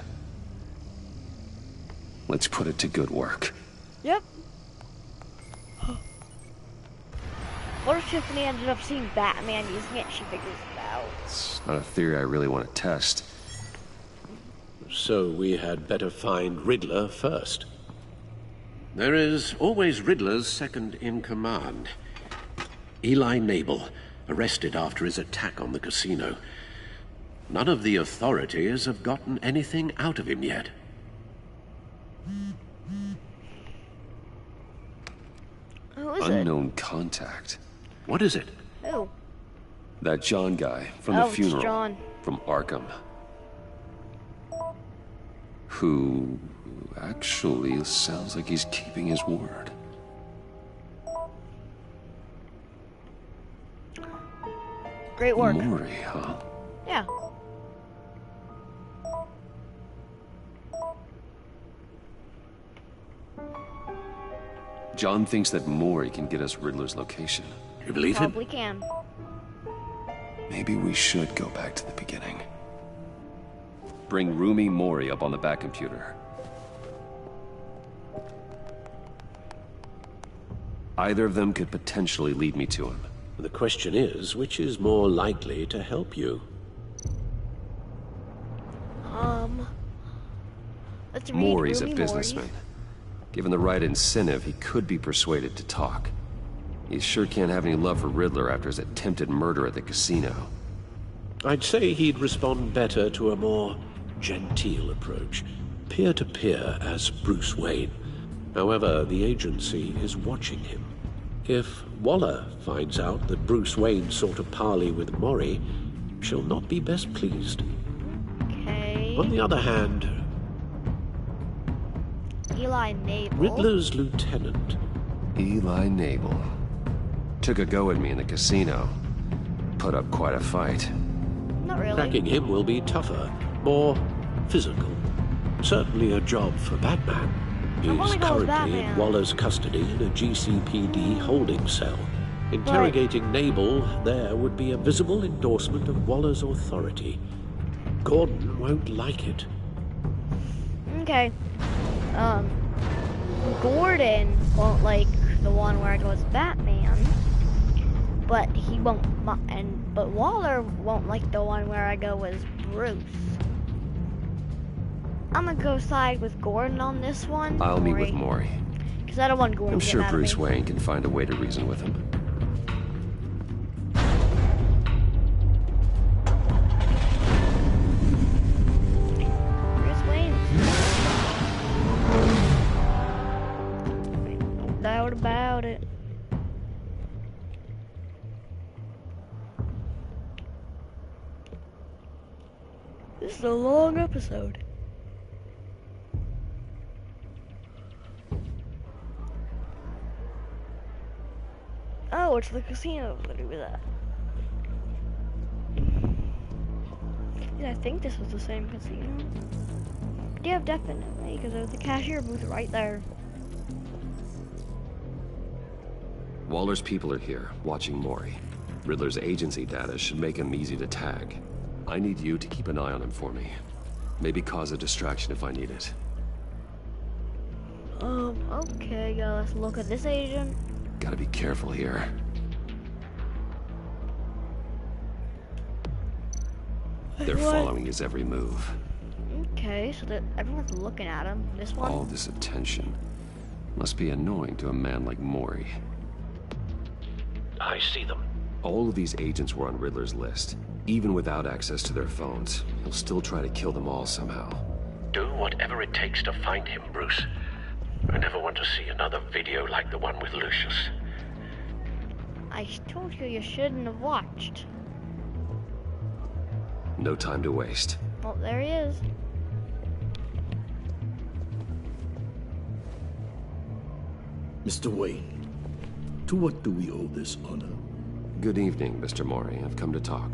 Let's put it to good work. Yep. What if Tiffany ended up seeing Batman using it? She figures it out. It's not a theory I really want to test. So we had better find Riddler first. There is always Riddler's second in command. Eli Nabel, arrested after his attack on the casino. None of the authorities have gotten anything out of him yet. Who is Unknown contact. What is it? Who? That John guy from the funeral. It's John. From Arkham. Who actually sounds like he's keeping his word. Great work. Mori, huh? Yeah. John thinks that Mori can get us Riddler's location. You believe him? Probably can. Maybe we should go back to the beginning. bring Rumi Mori up on the back computer. Either of them could potentially lead me to him. The question is, which is more likely to help you? Let's read Mori's a Rumi businessman. Mori. Given the right incentive, he could be persuaded to talk. He sure can't have any love for Riddler after his attempted murder at the casino. I'd say he'd respond better to a more genteel approach, peer-to-peer as Bruce Wayne. However, the agency is watching him. If Waller finds out that Bruce Wayne sought a parley with Mori, she'll not be best pleased. Okay. On the other hand, Eli Nabel. Riddler's lieutenant. Eli Nabel. Took a go at me in the casino. Put up quite a fight. Not really. Cracking him will be tougher, more physical. Certainly a job for Batman. He's currently in Waller's custody in a GCPD holding cell. Interrogating Nabel there would be a visible endorsement of Waller's authority. Gordon won't like it. Okay. Gordon won't like the one where I go as Batman, but he won't. But Waller won't like the one where I go as Bruce. I'm gonna go side with Gordon on this one. I'll meet with Mori. Because I don't want Gordon. I'm to get sure mad at Bruce me. Wayne can find a way to reason with him. Bruce Wayne. No doubt about it. This is a long episode. Oh, it's the casino. What do with that? Yeah, I think this was the same casino. Yeah, definitely, because there's the cashier booth right there. Waller's people are here, watching Mori. Riddler's agency data should make him easy to tag. I need you to keep an eye on him for me. Maybe cause a distraction if I need it. Okay, let's look at this agent. Gotta be careful here. They're following his every move. Okay, so that everyone's looking at him. This one? All this attention must be annoying to a man like Mori. I see them. All of these agents were on Riddler's list. Even without access to their phones, he'll still try to kill them all somehow. Do whatever it takes to find him, Bruce. I never want to see another video like the one with Lucius. I told you shouldn't have watched. No time to waste. Well, there he is. Mr. Wayne, to what do we owe this honor? Good evening, Mr. Mori. I've come to talk.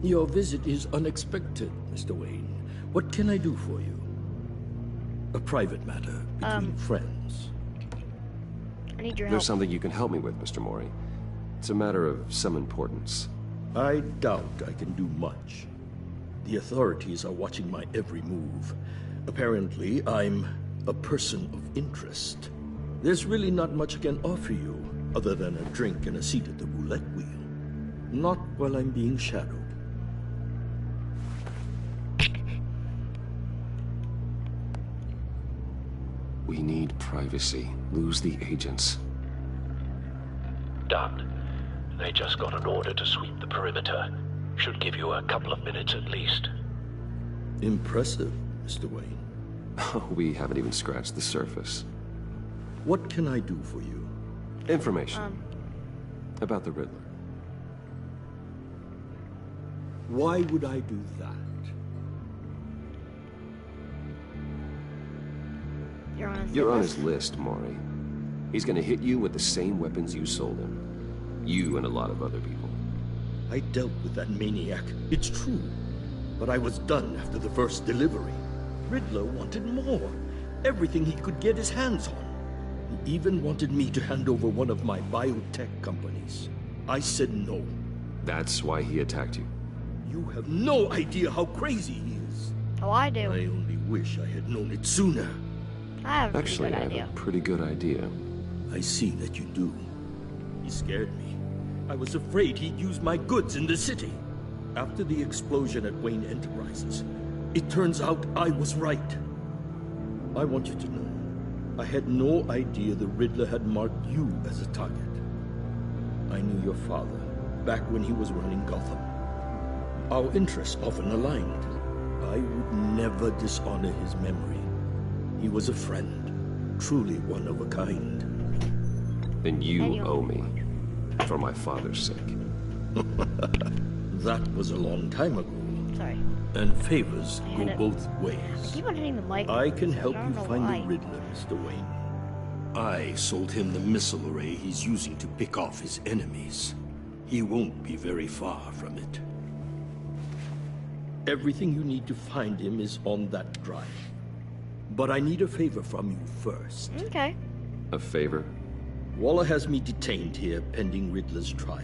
Your visit is unexpected, Mr. Wayne. What can I do for you? A private matter between friends. I need your help. There's something you can help me with, Mr. Mori. It's a matter of some importance. I doubt I can do much. The authorities are watching my every move. Apparently, I'm a person of interest. There's really not much I can offer you, other than a drink and a seat at the roulette wheel. Not while I'm being shadowed. We need privacy. Lose the agents. Done. They just got an order to sweep the perimeter. Should give you a couple of minutes at least. Impressive, Mr. Wayne. We haven't even scratched the surface. What can I do for you? Information. About the Riddler. Why would I do that? You're on his list, Mori. He's gonna hit you with the same weapons you sold him. You and a lot of other people. I dealt with that maniac, it's true. But I was done after the first delivery. Riddler wanted more. Everything he could get his hands on. He even wanted me to hand over one of my biotech companies. I said no. That's why he attacked you? You have no idea how crazy he is. Oh, I do. I only wish I had known it sooner. I have a Actually, I have a pretty good idea. I see that you do. He scared me. I was afraid he'd use my goods in the city. After the explosion at Wayne Enterprises, it turns out I was right. I want you to know, I had no idea the Riddler had marked you as a target. I knew your father back when he was running Gotham. Our interests often aligned. I would never dishonor his memory. He was a friend, truly one of a kind. Then you owe me, for my father's sake. That was a long time ago. Sorry. And favors go both ways. I keep on hitting the mic. I can help I don't you know find why. the Riddler, Mr. Wayne. I sold him the missile array he's using to pick off his enemies. He won't be very far from it. Everything you need to find him is on that drive. But I need a favor from you first. Okay. A favor? Waller has me detained here pending Riddler's trial.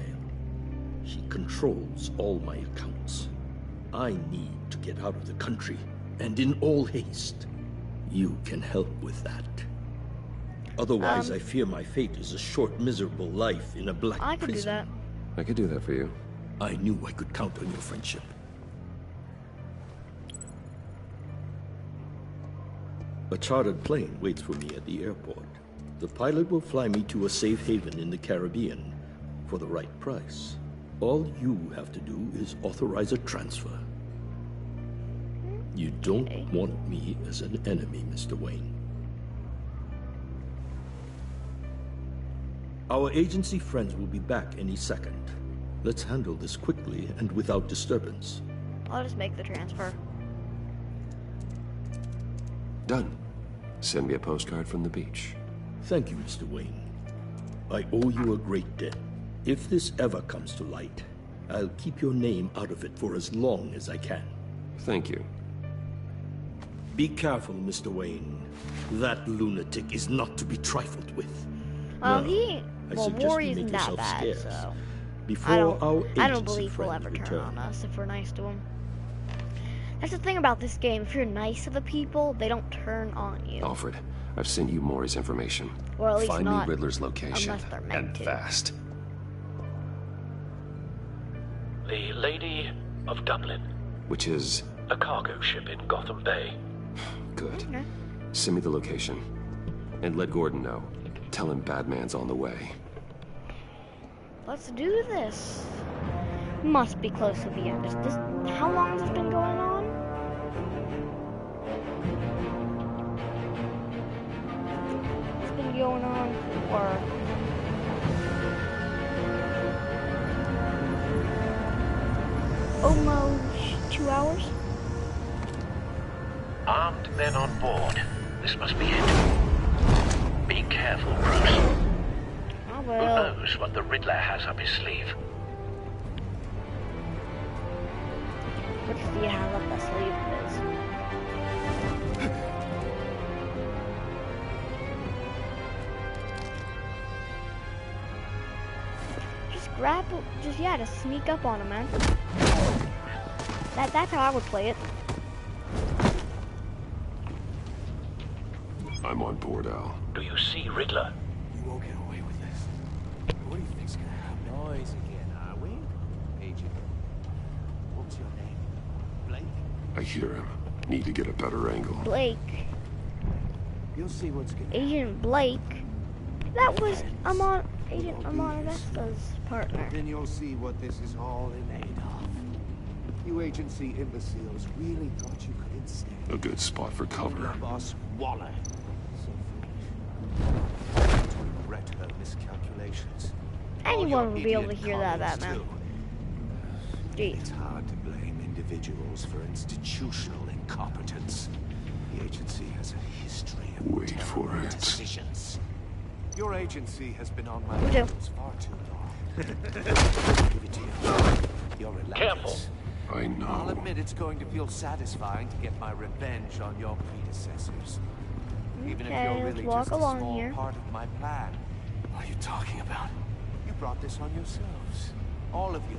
She controls all my accounts. I need to get out of the country, and in all haste. You can help with that. Otherwise, I fear my fate is a short, miserable life in a black prison. I could do that. I could do that for you. I knew I could count on your friendship. A chartered plane waits for me at the airport. The pilot will fly me to a safe haven in the Caribbean for the right price. All you have to do is authorize a transfer. You don't want me as an enemy, Mr. Wayne. Our agency friends will be back any second. Let's handle this quickly and without disturbance. I'll just make the transfer. Done. Send me a postcard from the beach. Thank you, Mr. Wayne. I owe you a great debt. If this ever comes to light, I'll keep your name out of it for as long as I can. Thank you. Be careful, Mr. Wayne. That lunatic is not to be trifled with. Well, Now, well, suggest Maury you isn't make that yourself bad, scarce so before our I don't agency believe he'll friends ever turn return. on us if we're nice to him. That's the thing about this game. If you're nice to the people, they don't turn on you. Alfred, I've sent you Maury's information. Or at least Find not, me Riddler's location, unless they're meant and to. fast. The Lady of Dublin. Which is? A cargo ship in Gotham Bay. Good. Send me the location. And let Gordon know. Tell him Batman's on the way. Let's do this. Must be close to the end. How long has this been going on? It's been going on for almost 2 hours. Armed men on board. This must be it. Be careful, Bruce. Who knows what the Riddler has up his sleeve? Let's see how up the sleeve is. Just grab, just sneak up on him, man. That's how I would play it. I'm on board, Al. Do you see Riddler? You won't get away with this. What do you think's gonna happen? Noise again, are we? Agent. What's your name? Blake? I hear him. Need to get a better angle. Blake. You'll see what's gonna Agent Blake. That was Agent Amon Vesta's partner. Then you'll see what this is all in aid of. You agency imbeciles really thought you could instead. A good spot for cover. Your boss, Waller. To regret her miscalculations. Anyone would be able to hear that, Batman. Jeez. It's hard to blame individuals for institutional incompetence. The agency has a history of Wait for terrible it. decisions. Your agency has been on my We do. nerves far too long. Give it to you. You're relentless. Careful. I know. I'll admit it's going to feel satisfying to get my revenge on your predecessors. Even if Okay, you're let's really walk just a along small here. part of my plan. What are you talking about? You brought this on yourselves. All of you.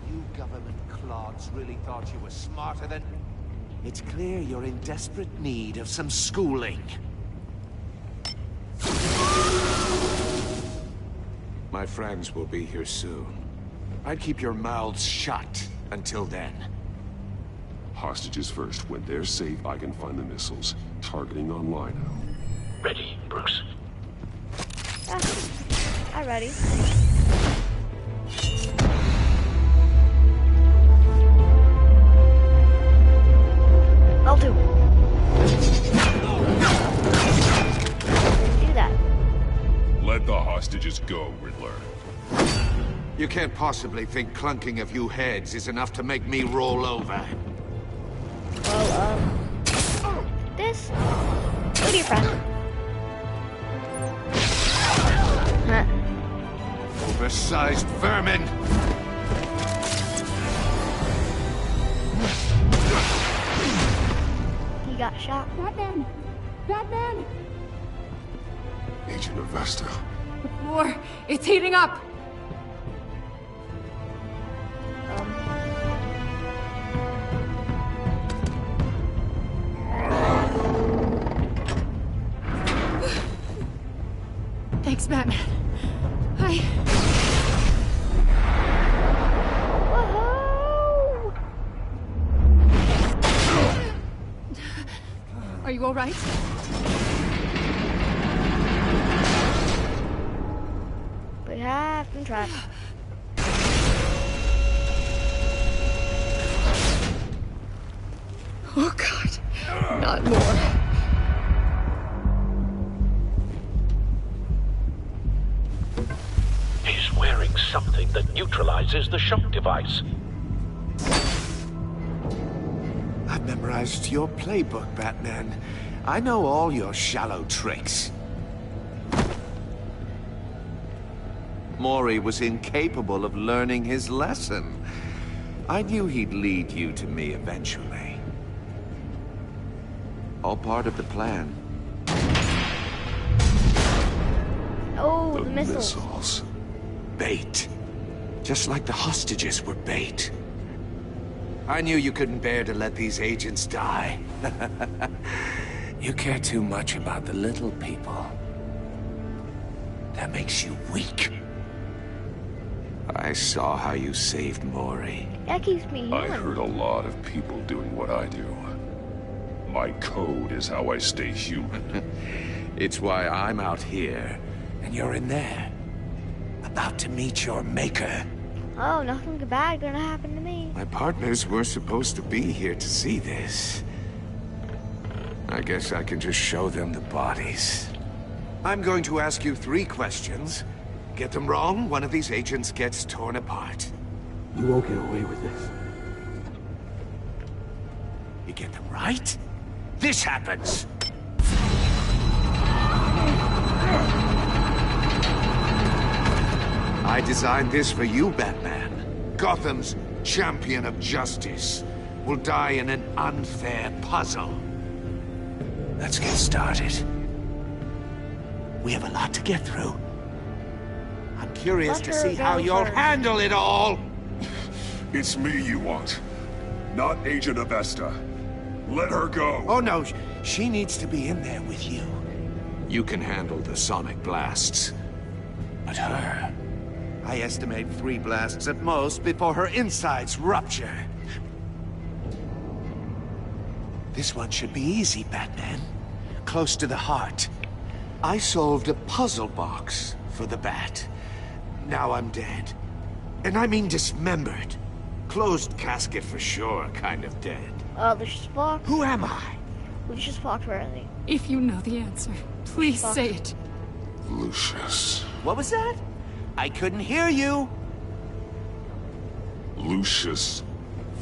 You government clods really thought you were smarter than... It's clear you're in desperate need of some schooling. My friends will be here soon. I'd keep your mouths shut until then. Hostages first. When they're safe, I can find the missiles. Targeting on Lino. Ready, Bruce? I'm ready. I'll do. Didn't do that. Let the hostages go, Riddler. You can't possibly think clunking a few heads is enough to make me roll over. Well, this? Go to your friend. Huh. Oversized vermin! He got shot. Batman! Batman! Agent Avesta. More! It's heating up! Thanks, Batman. Whoa! Are you all right? We have been trapped. Oh, God. Not more. He's wearing something that neutralizes the shock device. I've memorized your playbook, Batman. I know all your shallow tricks. Mori was incapable of learning his lesson. I knew he'd lead you to me eventually. All part of the plan. Oh, The the missiles. missiles. Bait. Just like the hostages were bait. I knew you couldn't bear to let these agents die. You care too much about the little people. That makes you weak. I saw how you saved Mori. That keeps me I human. heard a lot of people doing what I do. My code is how I stay human. It's why I'm out here, and you're in there. About to meet your maker. Oh, nothing bad gonna happen to me. My partners were supposed to be here to see this. I guess I can just show them the bodies. I'm going to ask you 3 questions. Get them wrong, one of these agents gets torn apart. You won't get away with this. You get them right, this happens. I designed this for you, Batman. Gotham's champion of justice will die in an unfair puzzle. Let's get started. We have a lot to get through. I'm curious Let to her see how go you'll first. handle it all. It's me you want, not Agent Avesta. Let her go. Oh no, she needs to be in there with you. You can handle the sonic blasts. But her... I estimate 3 blasts at most before her insides rupture. This one should be easy, Batman. Close to the heart. I solved a puzzle box for the Bat. Now I'm dead. And I mean dismembered. Closed casket for sure, kind of dead. Lucius Fox. Who am I? Lucius Fox, where are they? If you know the answer, please Fox. say it. Lucius. What was that? I couldn't hear you. Lucius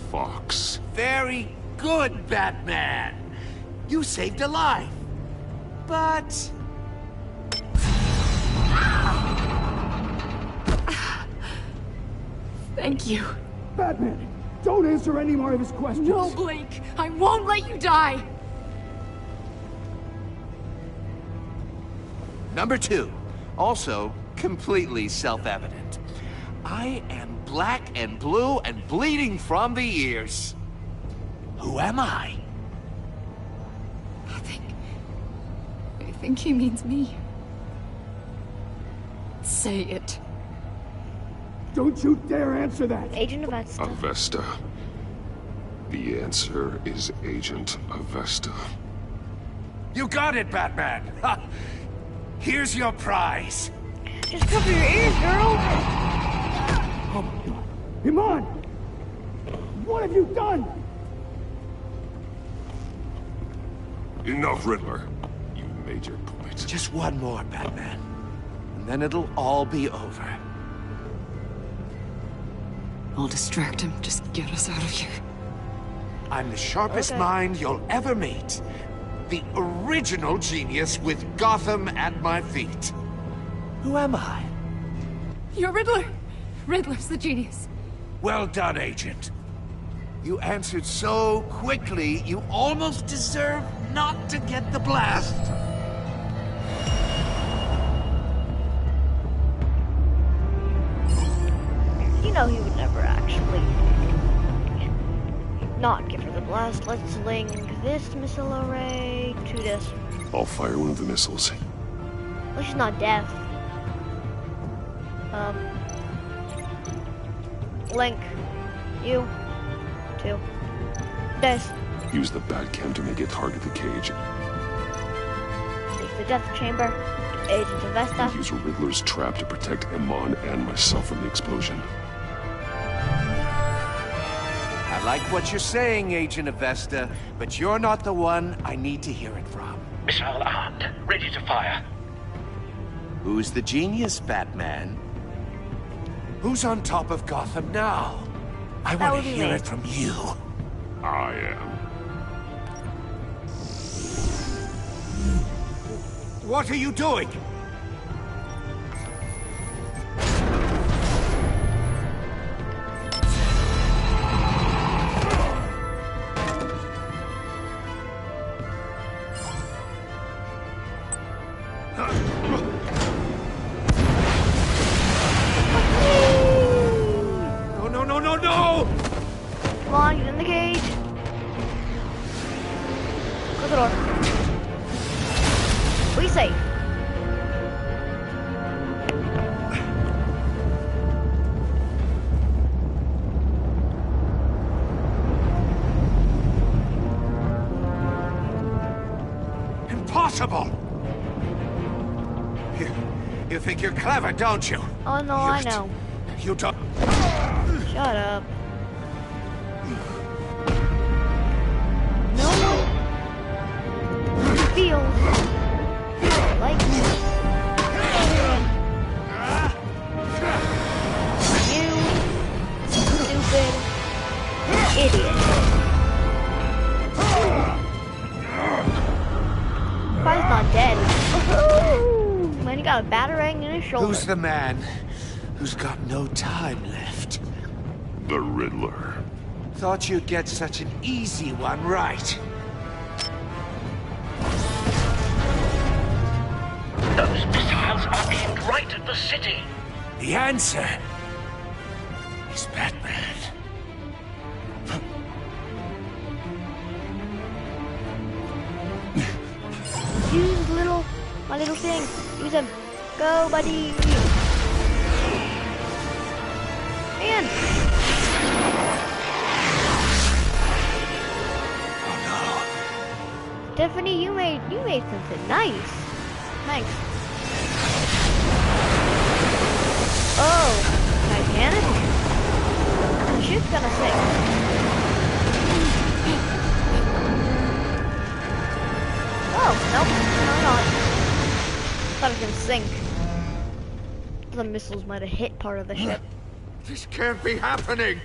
Fox. Very good, Batman. You saved a life. But... Thank you. Batman, don't answer any more of his questions. No, Blake. I won't let you die. Number 2, also completely self-evident. I am black and blue and bleeding from the ears. Who am I? I think he means me. Say it. Don't you dare answer that! Agent Avesta. Avesta. The answer is Agent Avesta. You got it, Batman! Ha! Here's your prize. Just cover your ears, girl! Oh my god. Iman! What have you done? Enough, Riddler. You made your point. Just one more, Batman. And then it'll all be over. I'll distract him. Just get us out of here. I'm the sharpest mind you'll ever meet. The original genius with Gotham at my feet. Who am I? You're Riddler. Riddler's the genius. Well done, Agent. You answered so quickly, you almost deserve not to get the blast. You know he would never actually not give her the blast. Let's link this missile array to this. I'll fire one of the missiles. At least she's not deaf. Link. You. To. This. Use the Batcam to make it target the cage. Take the death chamber. Agent Avesta. Use Riddler's trap to protect Iman and myself from the explosion. I like what you're saying, Agent Avesta, but you're not the one I need to hear it from. Missile armed, ready to fire. Who's the genius, Batman? Who's on top of Gotham now? I want to hear it from you. I am. What are you doing? No! Come on, get in the cage. Close the door. We safe. Impossible! You think you're clever, don't you? Oh no, I know. You don't... Shut up. No one feels like you, stupid idiot. Probably not dead. Man, he got a batarang in his shoulder. Who's the man who's got no time left? The Riddler. Thought you'd get such an easy one right. Those missiles are aimed right at the city. The answer is Batman. Use my little thing. Use him. Go, buddy. Man. Oh no. Tiffany, you made something nice. Thanks. Oh, Titanic? The ship's gonna sink. Oh, nope, no not. Thought it was gonna sink. The missiles might have hit part of the ship. This can't be happening.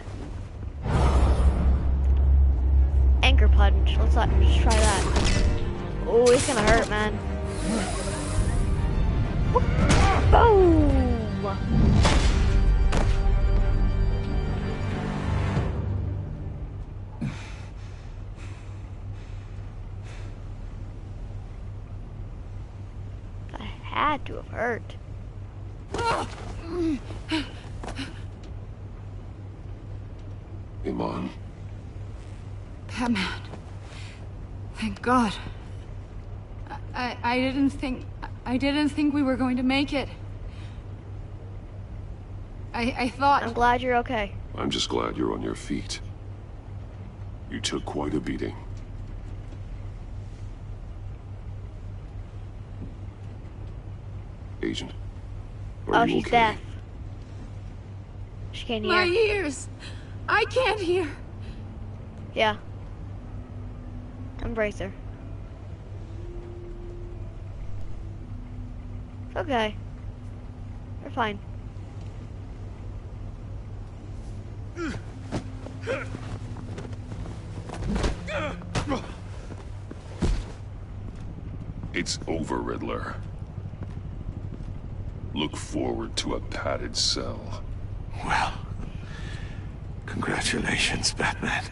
Anchor punch. Let's just try that. Oh, it's gonna hurt, man. Boom! had to have hurt. Iman. Batman. Thank God. I didn't think we were going to make it. I thought... I'm glad you're okay. I'm just glad you're on your feet. You took quite a beating. Agent, are you she's okay? deaf. She can't hear. My ears! I can't hear. Yeah. Embrace her. It's okay. We're fine. It's over, Riddler. Look forward to a padded cell. Well, congratulations, Batman.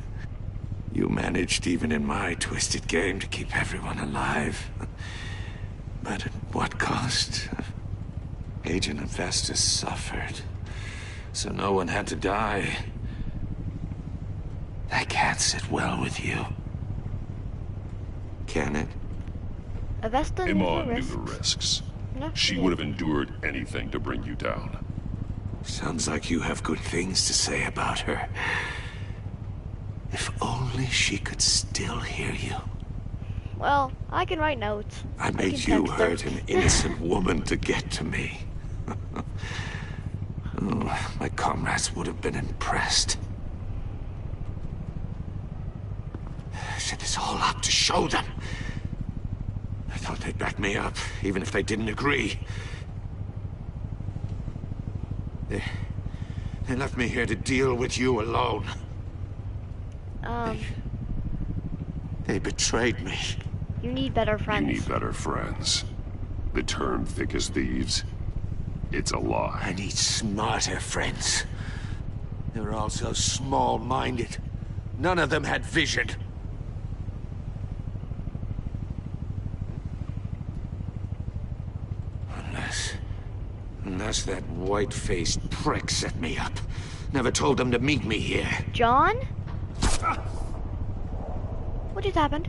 You managed, even in my twisted game, to keep everyone alive. But at what cost? Agent Avestus suffered, so no one had to die. That can't sit well with you. Can it? Avesta Iman knew the risks. No, She would have endured anything to bring you down. Sounds like you have good things to say about her. If only she could still hear you. Well, I can write notes. I made you hurt an innocent woman to get to me. Oh, my comrades would have been impressed. I set this all up to show them. I thought they'd back me up, even if they didn't agree. They left me here to deal with you alone. They betrayed me. You need better friends. You need better friends. They turn thick as thieves. It's a lie. I need smarter friends. They were all so small-minded. None of them had vision. Unless that white-faced prick set me up. Never told them to meet me here. John? What just happened?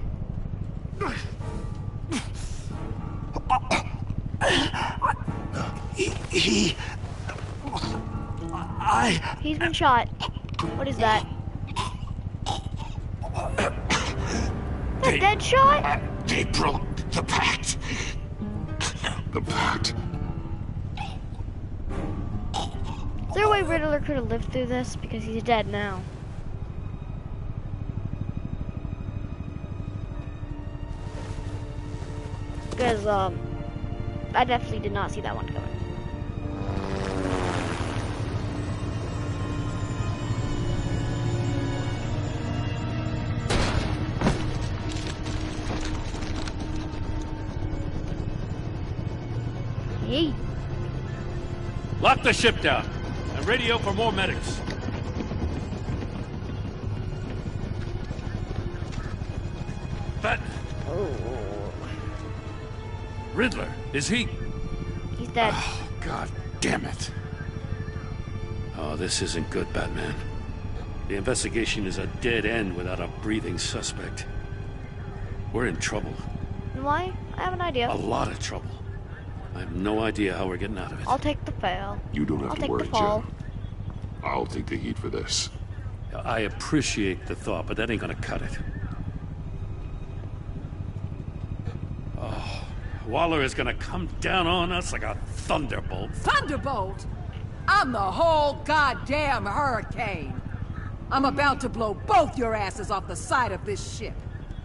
He's been shot. What is that? A dead shot? They broke the pact. The pact? Is there a way Riddler could have lived through this? Because he's dead now. Because, I definitely did not see that one coming. Hey. Lock the ship down and radio for more medics. Batman. Riddler, is he? He's dead. Oh, God damn it. Oh, this isn't good, Batman. The investigation is a dead end without a breathing suspect. We're in trouble. Why? I have an idea. A lot of trouble. I have no idea how we're getting out of it. I'll take the fail. You don't have I'll to take worry, the fall. Jim. I'll take the heat for this. I appreciate the thought, but that ain't gonna cut it. Oh, Waller is gonna come down on us like a thunderbolt. Thunderbolt? I'm the whole goddamn hurricane. I'm about to blow both your asses off the side of this ship.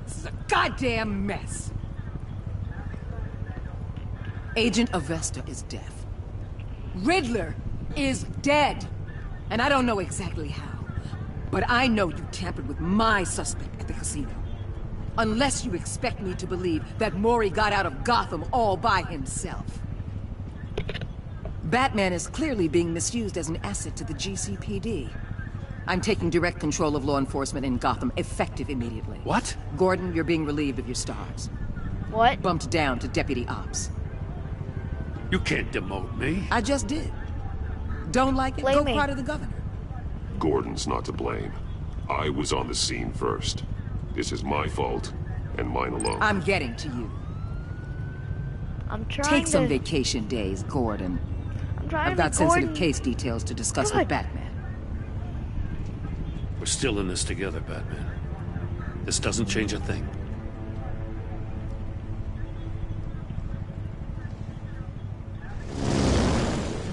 This is a goddamn mess. Agent Avesta is deaf. Riddler is dead. And I don't know exactly how. But I know you tampered with my suspect at the casino. Unless you expect me to believe that Mori got out of Gotham all by himself. Batman is clearly being misused as an asset to the GCPD. I'm taking direct control of law enforcement in Gotham, effective immediately. What? Gordon, you're being relieved of your stars. What? Bumped down to Deputy Ops. You can't demote me. I just did. Don't like it? Blame Go me. cry to the governor. Gordon's not to blame. I was on the scene first. This is my fault, and mine alone. I'm getting to you. I'm trying Take some to... vacation days, Gordon. I'm trying I've to got be sensitive Gordon. case details to discuss with Batman. We're still in this together, Batman. This doesn't change a thing.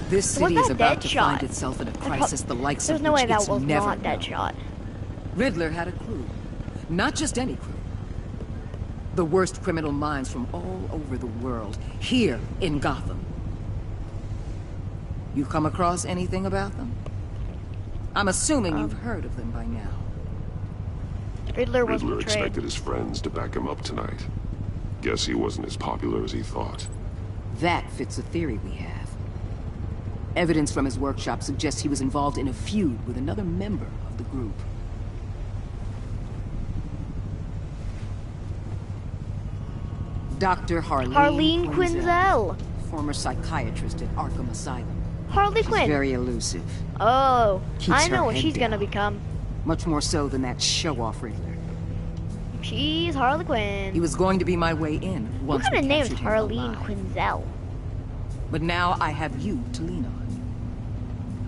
This So was city is that about to Deadshot? find itself in a crisis the likes There's of no which way that it's was never not known. Deadshot. Riddler had a crew. Not just any crew. The worst criminal minds from all over the world, here in Gotham. You come across anything about them? I'm assuming you've heard of them by now. Riddler was Riddler betrayed. expected his friends to back him up tonight. Guess he wasn't as popular as he thought. That fits a theory we have. Evidence from his workshop suggests he was involved in a feud with another member of the group. Dr. Harleen Quinzel. Former psychiatrist at Arkham Asylum. Harley She's Quinn. very elusive. Oh, Keeps I her know what head she's gonna down. become. Much more so than that show-off Riddler. She's Harley Quinn. He was going to be my way in What once kind of we name is captured him Harleen alive. Quinzel? But now I have you to lean on.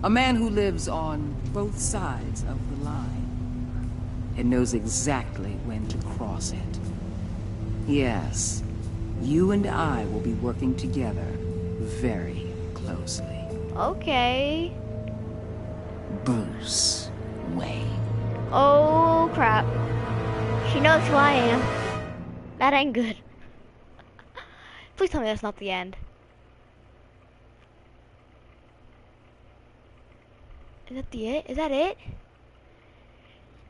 A man who lives on both sides of the line and knows exactly when to cross it. Yes, you and I will be working together very closely. Okay. Bruce Wayne. Oh crap. She knows who I am. That ain't good. Please tell me that's not the end. Is that the it? Is that it?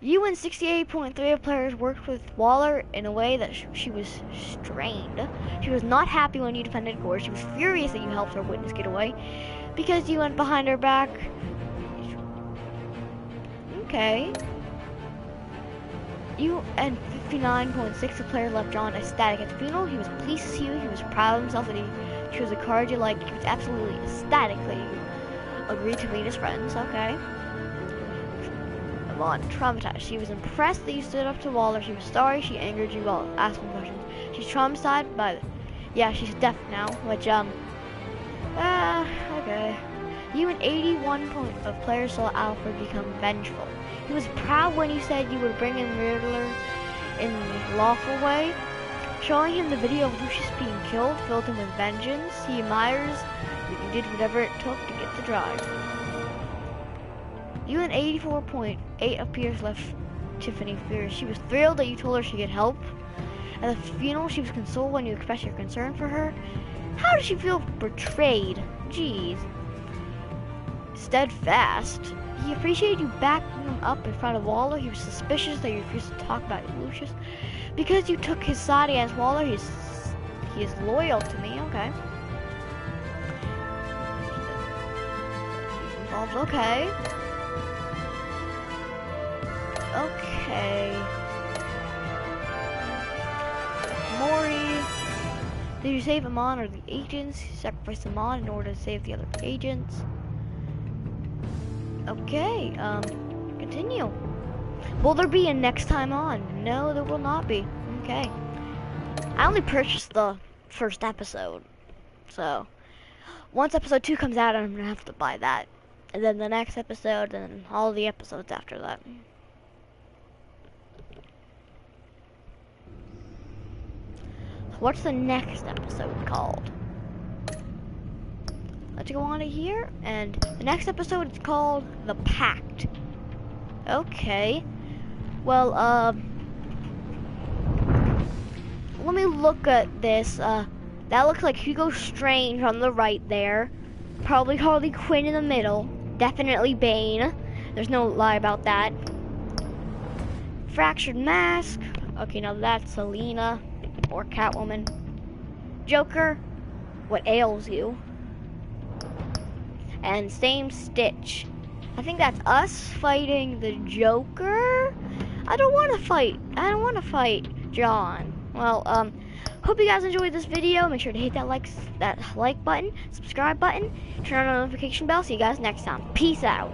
You and 68.3 of players worked with Waller in a way that she was strained. She was not happy when you defended Gore. She was furious that you helped her witness get away because you went behind her back. Okay. You and 59.6 of players left John ecstatic at the funeral. He was pleased to see you. He was proud of himself that he chose a card you liked. He was absolutely ecstatic that you agreed to meet his friends. Okay. On traumatized. She was impressed that you stood up to Waller. She was sorry she angered you while asking questions. She's traumatized by yeah, she's deaf now, which okay. You and 81 of players saw Alfred become vengeful. He was proud when you said you would bring in Riddler in a lawful way. Showing him the video of Lucius being killed filled him with vengeance. He admires that you did whatever it took to get the drive. You and 84.8 of peers left Tiffany furious. She was thrilled that you told her she could help. At the funeral, she was consoled when you expressed your concern for her. How did she feel betrayed? Jeez. Steadfast. He appreciated you backing him up in front of Waller. He was suspicious that you refused to talk about Lucius. Because you took his side against Waller, he is loyal to me. Okay. He's involved. Okay. Okay. Mori. Did you save Amon or the agents? You sacrificed Amon in order to save the other agents. Okay, continue. Will there be a next time on? No, there will not be. Okay. I only purchased the first episode. So, once episode 2 comes out, I'm gonna have to buy that. And then the next episode, and all the episodes after that. What's the next episode called? Let's go on to here, and the next episode is called The Pact. Okay. Well, let me look at this. That looks like Hugo Strange on the right there. Probably Harley Quinn in the middle. Definitely Bane. There's no lie about that. Fractured Mask. Okay, now that's Selina. Or Catwoman. Joker, what ails you? And same Stitch. I think that's us fighting the Joker. I don't want to fight John. Well, Hope you guys enjoyed this video. Make sure to hit that like button, subscribe button, turn on the notification bell. See you guys next time. Peace out.